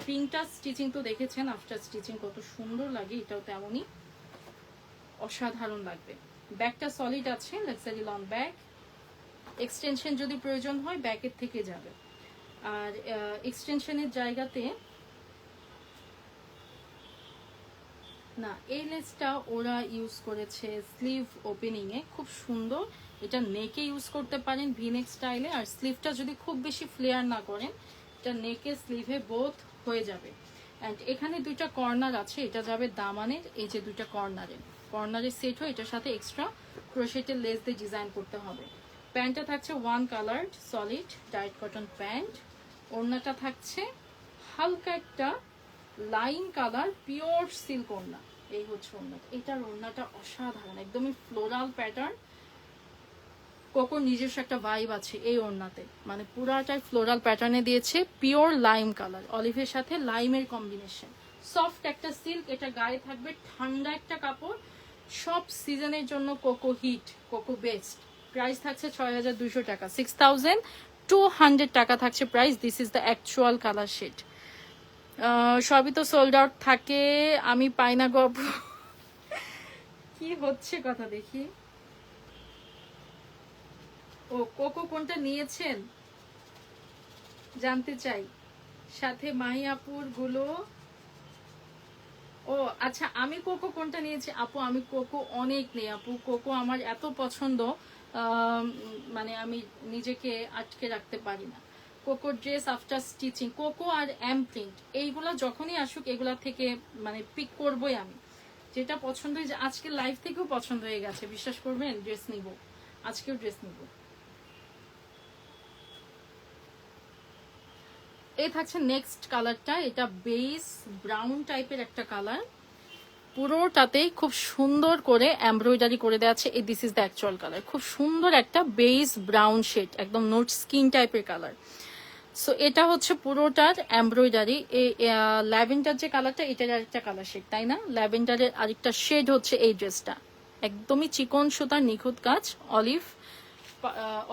পিঙ্কটা স্টিচিং তো দেখেছেন, আফটার স্টিচিং কত সুন্দর লাগে, এটাও তেমনই অসাধারণ লাগবে। ব্যাকটা সলিড আছে, লাক্সারি লং ব্যাক। এক্সটেনশন যদি প্রয়োজন হয় ব্যাকের থেকে যাবে। আর এক্সটেনশনের জায়গাতে না, এই লেসটা ওরা ইউজ করেছে স্লিভ ওপেনিং এ, খুব সুন্দর। এটা নেকে ইউজ করতে পারেন ভিনেক স্টাইলে, আর স্লিভটা যদি খুব বেশি ফ্লেয়ার না করেন, এটা নেকে স্লিভে বোথ হয়ে যাবে। অ্যান্ড এখানে দুইটা কর্নার আছে, এটা যাবে দামানের, এই যে দুইটা কর্নারের সেট হয়, এটার সাথে এক্সট্রা ক্রোশেটের লেস দিয়ে ডিজাইন করতে হবে। প্যান্টটা থাকছে ওয়ান কালার সলিড ডাইট কটন প্যান্ট। ওড়নাটা থাকছে হালকা একটা লাইন কালার পিওর সিল্ক ওড়না। এই হচ্ছে ওড়নাটা, এটার ওড়নাটা অসাধারণ, একদমই ফ্লোরাল প্যাটার্ন। কোকোর নিজস্ব একটা ভাইব আছে এই ওড়নাতে, মানে পুরাটাই ফ্লোরাল প্যাটার্নে দিয়েছে। পিওর লাইম কালার, অলিভের সাথে লাইমের কম্বিনেশন, সফট একটা সিল্ক। এটা গায়ে থাকবে ঠান্ডা একটা কাপড়। সব সিজনের জন্য Koko hit, Koko best. Price থাকছে 6200 টাকা, 6200 টাকা থাকছে প্রাইস। This is the actual colour shade. সবই তো সোল্ড আউট থাকে, আমি পাই না গো। কি হচ্ছে কথা দেখি। ও কোকো কোনটা নিয়েছেন জানতে চাই, সাথে মাহি আপুর গুলো। ও আচ্ছা, আমি কোকো কোনটা নিয়েছি আপু, আমি কোকো অনেক নেই আপু। কোকো আমার এত পছন্দ, মানে আমি নিজেকে আটকে রাখতে পারি না। Koko dress after stitching, Koko আর এম প্রিন্ট, এইগুলা যখনই আসুক এগুলা থেকে মানে পিক করবই আমি। যেটা পছন্দ হয়ে যায়, আজকে লাইভ থেকেও পছন্দ হয়ে গেছে, বিশ্বাস করবেন। ড্রেস নিব, আজকেও ড্রেস নিব। এই থাকছে নেক্সট কালারটা, এটা বেস ব্রাউন টাইপের একটা কালার। পুরোটাতেই খুব সুন্দর করে এমব্রয়ডারি করে দেওয়া আছে। এই this is the actual colour, খুব সুন্দর একটা বেস ব্রাউন শেড, একদম নোট স্কিন টাইপের কালার। সো এটা হচ্ছে পুরোটার এমব্রয়ডারি। এই ল্যাভেন্ডার যে কালারটা, এটার আরেকটা কালার শেড, তাই না? ল্যাভেন্ডারের আরেকটা শেড হচ্ছে এই ড্রেসটা, একদমই চিকন সুতার নিখুঁত কাজ, অলিভ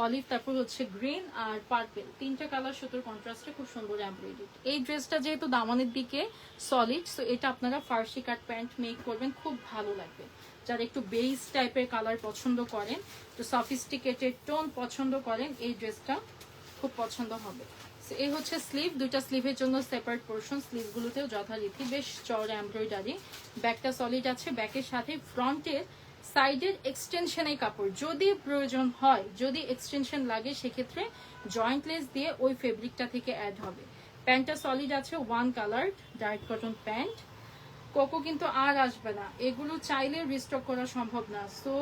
অলিভ, তারপর হচ্ছে গ্রিন আর পার্পেল, তিনটা কালার সুতোর কন্ট্রাস্টে খুব সুন্দর এমব্রয়ডারি। এই ড্রেসটা যেহেতু দামানের দিকে সলিড, সো এটা আপনারা ফার্সি কাট প্যান্ট মেক করবেন, খুব ভালো লাগবে। যারা একটু বেস টাইপের কালার পছন্দ করেন, একটু সফিস্টিকেটেড টোন পছন্দ করেন, এই ড্রেসটা খুব পছন্দ হবে। এই হচ্ছে স্লিভ, দুইটা স্লিভের জন্য সেপারেট পোর্শন, স্লিভগুলোতেও যথারীতি বেশ চওড়া এমব্রয়ডারি। ব্যাকটা সলিড আছে, ব্যাকের সাথে ফ্রন্টের সাইডের এক্সটেনশনের কাপড় যদি প্রয়োজন হয়, যদি এক্সটেনশন লাগে সেক্ষেত্রে জয়েন্ট লেস দিয়ে ওই ফেব্রিকটা থেকে অ্যাড হবে। প্যান্টটা সলিড আছে, one colour dark cotton pant. Cocoa কিন্তু আর আসবে না, এগুলো চাইলে রিস্টক করা সম্ভব না, সো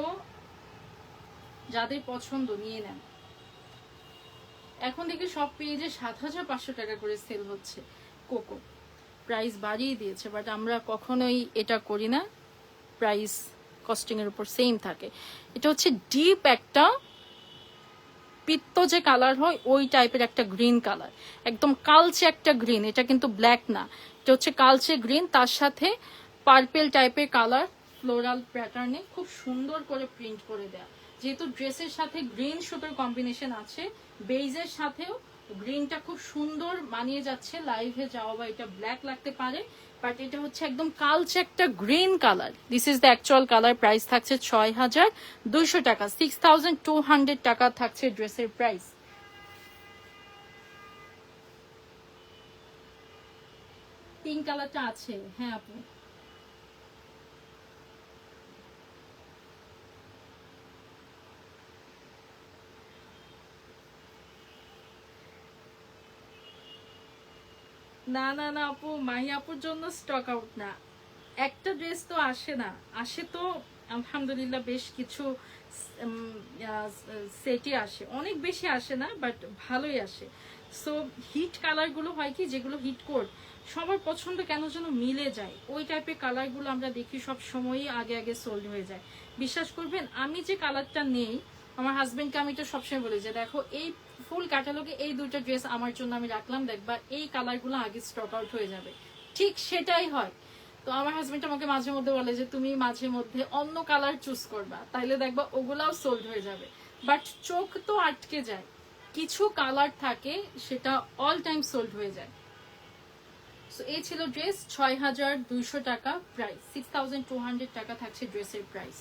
যাদের পছন্দ নিয়ে নেন। এখন থেকে সব পেজে 7,500 টাকা করে সেল হচ্ছে কোকো, প্রাইস বাড়িয়ে দিয়েছে, বাট আমরা কখনোই এটা করি না, প্রাইস কস্টিং এর উপর সেম থাকে। এটা হচ্ছে ডিপ একটা পিত্ত যে কালার হয় ওই টাইপের একটা গ্রিন কালার, একদম কালচে একটা গ্রিন, এটা কিন্তু ব্ল্যাক না, এটা হচ্ছে কালচে গ্রিন, তার সাথে পার্পেল টাইপের কালার ফ্লোরাল প্যাটার্নে খুব সুন্দর করে প্রিন্ট করে দেয়া। যেহেতু ড্রেসের সাথে গ্রিন সুতোর কম্বিনেশন আছে, বেইজের সাথেও গ্রিনটা খুব সুন্দর মানিয়ে যাচ্ছে। লাইভে যাওয়া বা এটা ব্ল্যাক লাগতে পারে, বাট এটা হচ্ছে একদম কালচে একটা green colour. This is the actual colour. Price থাকছে 6,200 টাকা, 6,200 টাকা থাকছে ড্রেসের প্রাইস। পিঙ্ক কালারটা আছে, হ্যাঁ আপু। না না না আপু, মাহি আপুর জন্য স্টক আউট না, একটা ড্রেস তো আসে না, আসে তো আলহামদুলিল্লাহ বেশ কিছু সেটই আসে, অনেক বেশি আসে না বাট ভালোই আসে। সো হিট কালারগুলো হয় কি, যেগুলো হিট কোড সবার পছন্দ কেন যেন মিলে যায়, ওই টাইপের কালারগুলো আমরা দেখি সব সময়ই আগে আগে সোল্ড হয়ে যায়। বিশ্বাস করবেন, আমি যে কালারটা নেই, আমার হাজবেন্ডকে আমি তো সবসময় বলি যে দেখো এই ফুল ক্যাটালগে এই দুইটা ড্রেস আমার জন্য আমি রাখলাম, দেখবা এই কালারগুলো আগে স্টক আউট হয়ে যাবে। ঠিক সেটাই হয়। তো আমার হাজবেন্ড আমাকে মাঝে মধ্যে বলে যে তুমি মাঝে মধ্যে অন্য কালার চুজ করবা, তাইলে দেখবা ওগুলাও সোল্ড হয়ে যাবে। বাট চোখ তো আটকে যায়, কিছু কালার থাকে সেটা অল টাইম সোল্ড হয়ে যায়। সো এই ছিল ড্রেস, 6,200 টাকা প্রাইস, 6,200 টাকা থাকছে ড্রেসের প্রাইস।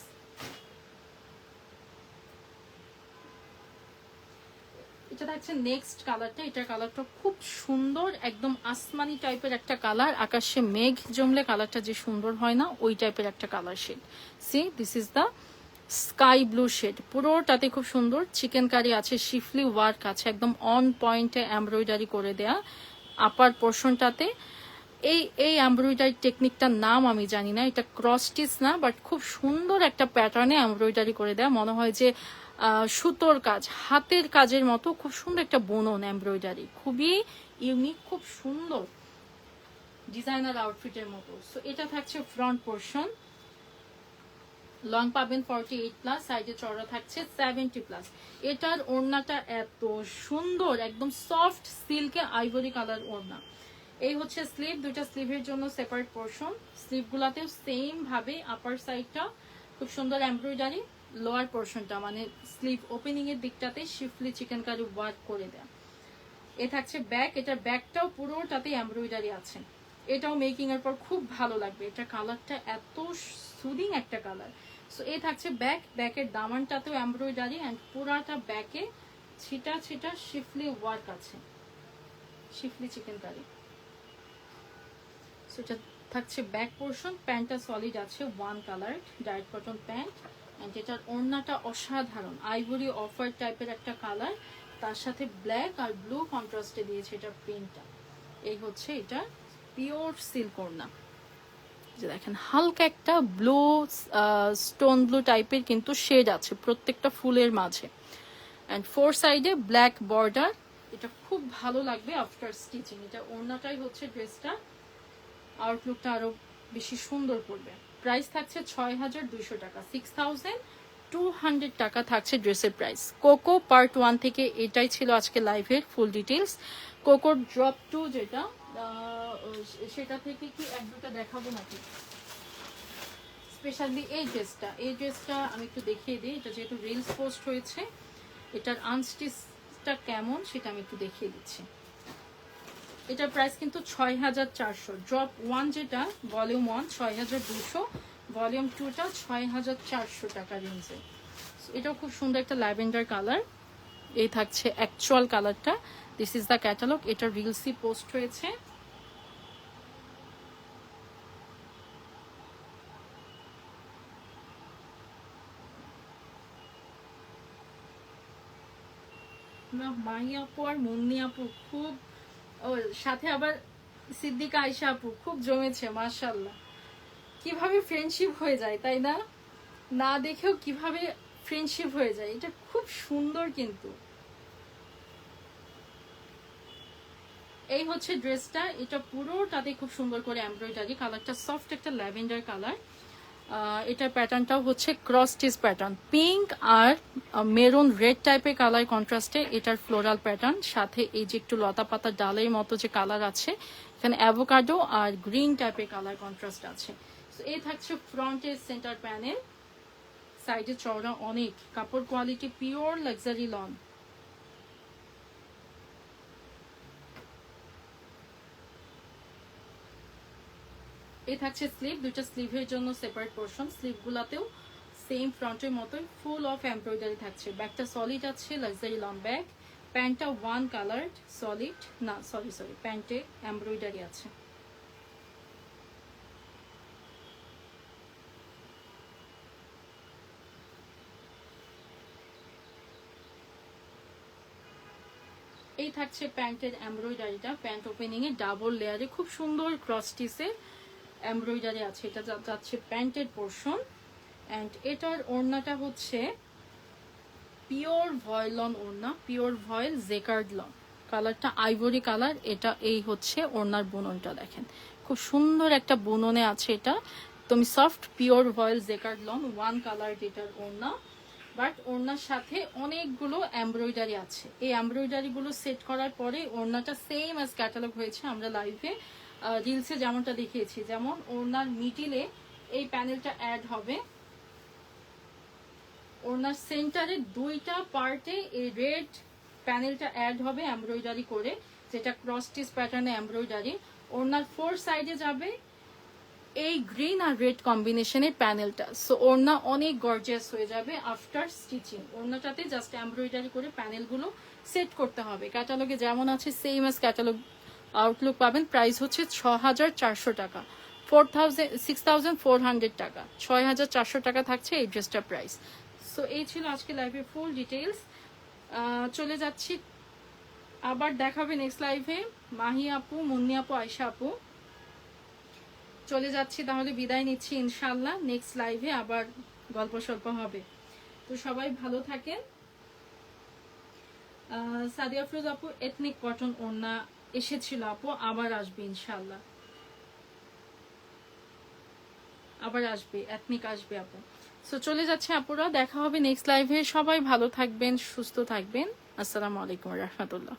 এটা থাকছে নেক্সট কালারটা, এটার কালারটা খুব সুন্দর, একদম আসমানি টাইপের একটা কালার, আকাশে মেঘ জমলে কালারটা যে সুন্দর হয় না, ওই টাইপের একটা colour shade. See this is the sky blue shade, পুরোটাতে খুব সুন্দর চিকেন কারি আছে, শিফলি ওয়ার্ক আছে, একদম অন পয়েন্টে এমব্রয়ডারি করে দেয়া আপার পোর্শনটাতে। এই এমব্রয়ডারি টেকনিকটার নাম আমি জানি না, এটা ক্রস স্টিচ না, বাট খুব সুন্দর একটা প্যাটার্নে এমব্রয়ডারি করে দেয়া, মনে হয় যে সুতোর কাজ, হাতের কাজের মতো খুব সুন্দর একটা বুনন এমব্রয়ডারি, খুবই ইউনিক, খুব সুন্দর ডিজাইনার আউটফিটের মতো। সো এটা থাকছে ফ্রন্ট পোর্শন, লং পাবেন 48+, সাইডে চড়া থাকছে 70+। এটার ওড়নাটা এত সুন্দর, একদম সফট সিল্কে আইভরি কালার ওড়না। এই হচ্ছে স্লিভ, দুইটা স্লিভের জন্য সেপারেট পোর্শন, স্লিভগুলাতেও সেম ভাবে আপার সাইডটা খুব সুন্দর এমব্রয়ডারি, লোয়ার পোর্শনটা মানে স্লিভ ওপেনিং এর দিকটাতে শিফলি চিকেন কারি ওয়ার্ক করে দেয়া। এ থাকছে ব্যাক, এটার ব্যাকটাও পুরোটাতে এমব্রয়ডারি আছে, এটাও মেকিং এর পর খুব ভালো লাগবে, এটা কালারটা এত সুদিং একটা কালার। সো এই থাকছে ব্যাক, ব্যাকের দামানটাতেও এমব্রয়ডারি অ্যান্ড পুরাটা ব্যাকে ছিটা ছিটা শিফলি ওয়ার্ক আছে, শিফলি চিকেন কারি। সো এটা থাকছে ব্যাক পোর্শন, প্যান্টটা সলিড আছে, one colour dark cotton pant, and এটার ওড়নাটা অসাধারণ আইভরি অফার টাইপের একটা কালার, তার সাথে ব্ল্যাক আর ব্লু কন্ট্রাস্টে দিয়েছে এটার প্রিন্টটা। এই হচ্ছে এটা পিওর সিল্ক ওড়না, যে দেখেন হালকা একটা ব্লু স্টোন ব্লু টাইপের কিন্তু শেড আছে প্রত্যেকটা ফুলের মাঝে, অ্যান্ড ফোর সাইডে ব্ল্যাক বর্ডার, এটা খুব ভালো লাগবে আফটার স্টিচিং। এটা ওড়নাটাই হচ্ছে ড্রেসটা আউটলুকটা আরো বেশি সুন্দর করবে। প্রাইস থাকছে 6,200 টাকা, 6,200 টাকা থাকছে ড্রেসের প্রাইস। কোকো পার্ট 1 থেকে এটাই ছিল আজকে লাইভের ফুল ডিটেলস। কোকোর ড্রপ 2 যেটা সেটা থেকে কি এক দুটা দেখাবো নাকি, স্পেশালি এই ড্রেসটা আমি একটু দেখিয়ে দিই, এটা যেহেতু রিলস পোস্ট হয়েছে, এটার আনস্টিচটা কেমন সেটা আমি একটু দেখিয়ে দিচ্ছি। এটার প্রাইস কিন্তু 6400। ড্রপ 1 যেটা ভলিউম 1 6200, ভলিউম 2টা 6400 টাকা রেঞ্জে। এটাও খুব সুন্দর একটা ল্যাভেন্ডার কালার। এই থাকছে অ্যাকচুয়াল কালারটা। This is the catalogue. এটা রিলসি পোস্ট হয়েছে। মাহি আপু আর মুন্নি আপু খুব, ও সাথে আবার সিদ্দিকা আয়েশা আপু খুব জমেছে মাশাআল্লাহ। কিভাবে ফ্রেন্ডশিপ হয়ে যায় তাই না, না দেখেও কিভাবে ফ্রেন্ডশিপ হয়ে যায়। এটা খুব সুন্দর কিন্তু। এই হচ্ছে ড্রেসটা। এটা পুরোটাতে খুব সুন্দর করে এমব্রয়ডারি। কালারটা সফট একটা ল্যাভেন্ডার কালার। এটার প্যাটার্নটাও হচ্ছে ক্রস স্টিচ প্যাটার্ন, পিঙ্ক আর মেরুন রেড টাইপের কালার কন্ট্রাস্টে এটার ফ্লোরাল প্যাটার্ন। সাথে এই যে একটু লতা পাতা ডালের মতো যে কালার আছে, এখানে অ্যাভোকাডো আর গ্রিন টাইপের কালার কন্ট্রাস্ট আছে। এই থাকছে ফ্রন্টের সেন্টার প্যানেল। সাইডে চওড়া অনেক, কাপড় কোয়ালিটি পিওর লাক্সারি লন। এই থাকছে স্লিভ, দুইটা স্লিভের জন্য সেপারেট পোর্শন। স্লিভগুলোতেও সেম ফ্রন্টের মতোই ফুল অফ এমব্রয়ডারি থাকছে। ব্যাকটা সলিড আছে, লাক্সারি লং ব্যাক। প্যান্টটা ওয়ান কালার সলিড, না সরি প্যান্টে এমব্রয়ডারি আছে। এই থাকছে প্যান্টের এমব্রয়ডারিটা। প্যান্ট ওপেনিং এ ডাবল লেয়ারে খুব সুন্দর ক্রস স্টিচে এমব্রয়ডারি আছে। এটা যাচ্ছে প্যান্টের পোর্শন। অ্যান্ড এটার ওড়নাটা হচ্ছে পিওর ভয়েল লন ওড়না, পিওর ভয়েল জেকার্ড লন। কালারটা আইভরি কালার। এটা এই হচ্ছে ওড়নার বুননটা দেখেন, খুব সুন্দর একটা বুননে আছে। এটা তুমি সফট পিওর ভয়েল জেকার্ড লন, ওয়ান কালার এটার ওড়না। বাট ওড়নার সাথে অনেকগুলো এমব্রয়ডারি আছে। এই এমব্রয়ডারি গুলো সেট করার পরে ওড়নাটা সেম অ্যাজ ক্যাটালগ হয়েছে। আমরা লাইভে রিলসে যেমনটা দেখিয়েছি, যেমন ওড়নার মিডিলে এই প্যানেলটা অ্যাড হবে, ওড়নার সেন্টারে দুইটা পার্টে এই রেড প্যানেলটা অ্যাড হবে এমব্রয়ডারি করে, যেটা ক্রস স্টিচ প্যাটার্নে এমব্রয়ডারি। ওড়নার ফোর সাইডে যাবে এই গ্রিন আর রেড কম্বিনেশনের প্যানেলটা। সো ওড়না অনেক গর্জিয়াস হয়ে যাবে আফটার স্টিচিং। ওড়নাটাতে জাস্ট এমব্রয়ডারি করে প্যানেলগুলো সেট করতে হবে। ক্যাটালগে যেমন আছে সেম অ্যাজ ক্যাটালগ আউটলুক পাবেন। প্রাইস হচ্ছে 6400 টাকা, 6400 টাকা, 6400 টাকা থাকছে এই ড্রেসটার প্রাইস। সো এই ছিল আজকে লাইভের ফুল ডিটেলস। চলে যাচ্ছি, আবার দেখাবে নেক্সট লাইভে মাহি আপু, মুন্নি আপু, আয়েশা আপু। চলে যাচ্ছি তাহলে, বিদায় নিচ্ছি ইনশাল্লাহ। নেক্সট লাইভে আবার গল্প সল্প হবে। তো সবাই ভালো থাকেন। সাদিয়া ফিরোজ আপু এথনিক কটন ওড়না এসেছিল আপু, আবার আসবে ইনশাল্লাহ, আবার আসবে, এথনিক আসবে আপু। সো চলে যাচ্ছে আপুরা, দেখা হবে নেক্সট লাইভে। সবাই ভালো থাকবেন, সুস্থ থাকবেন। আসসালামু আলাইকুম রহমতুল্লাহ।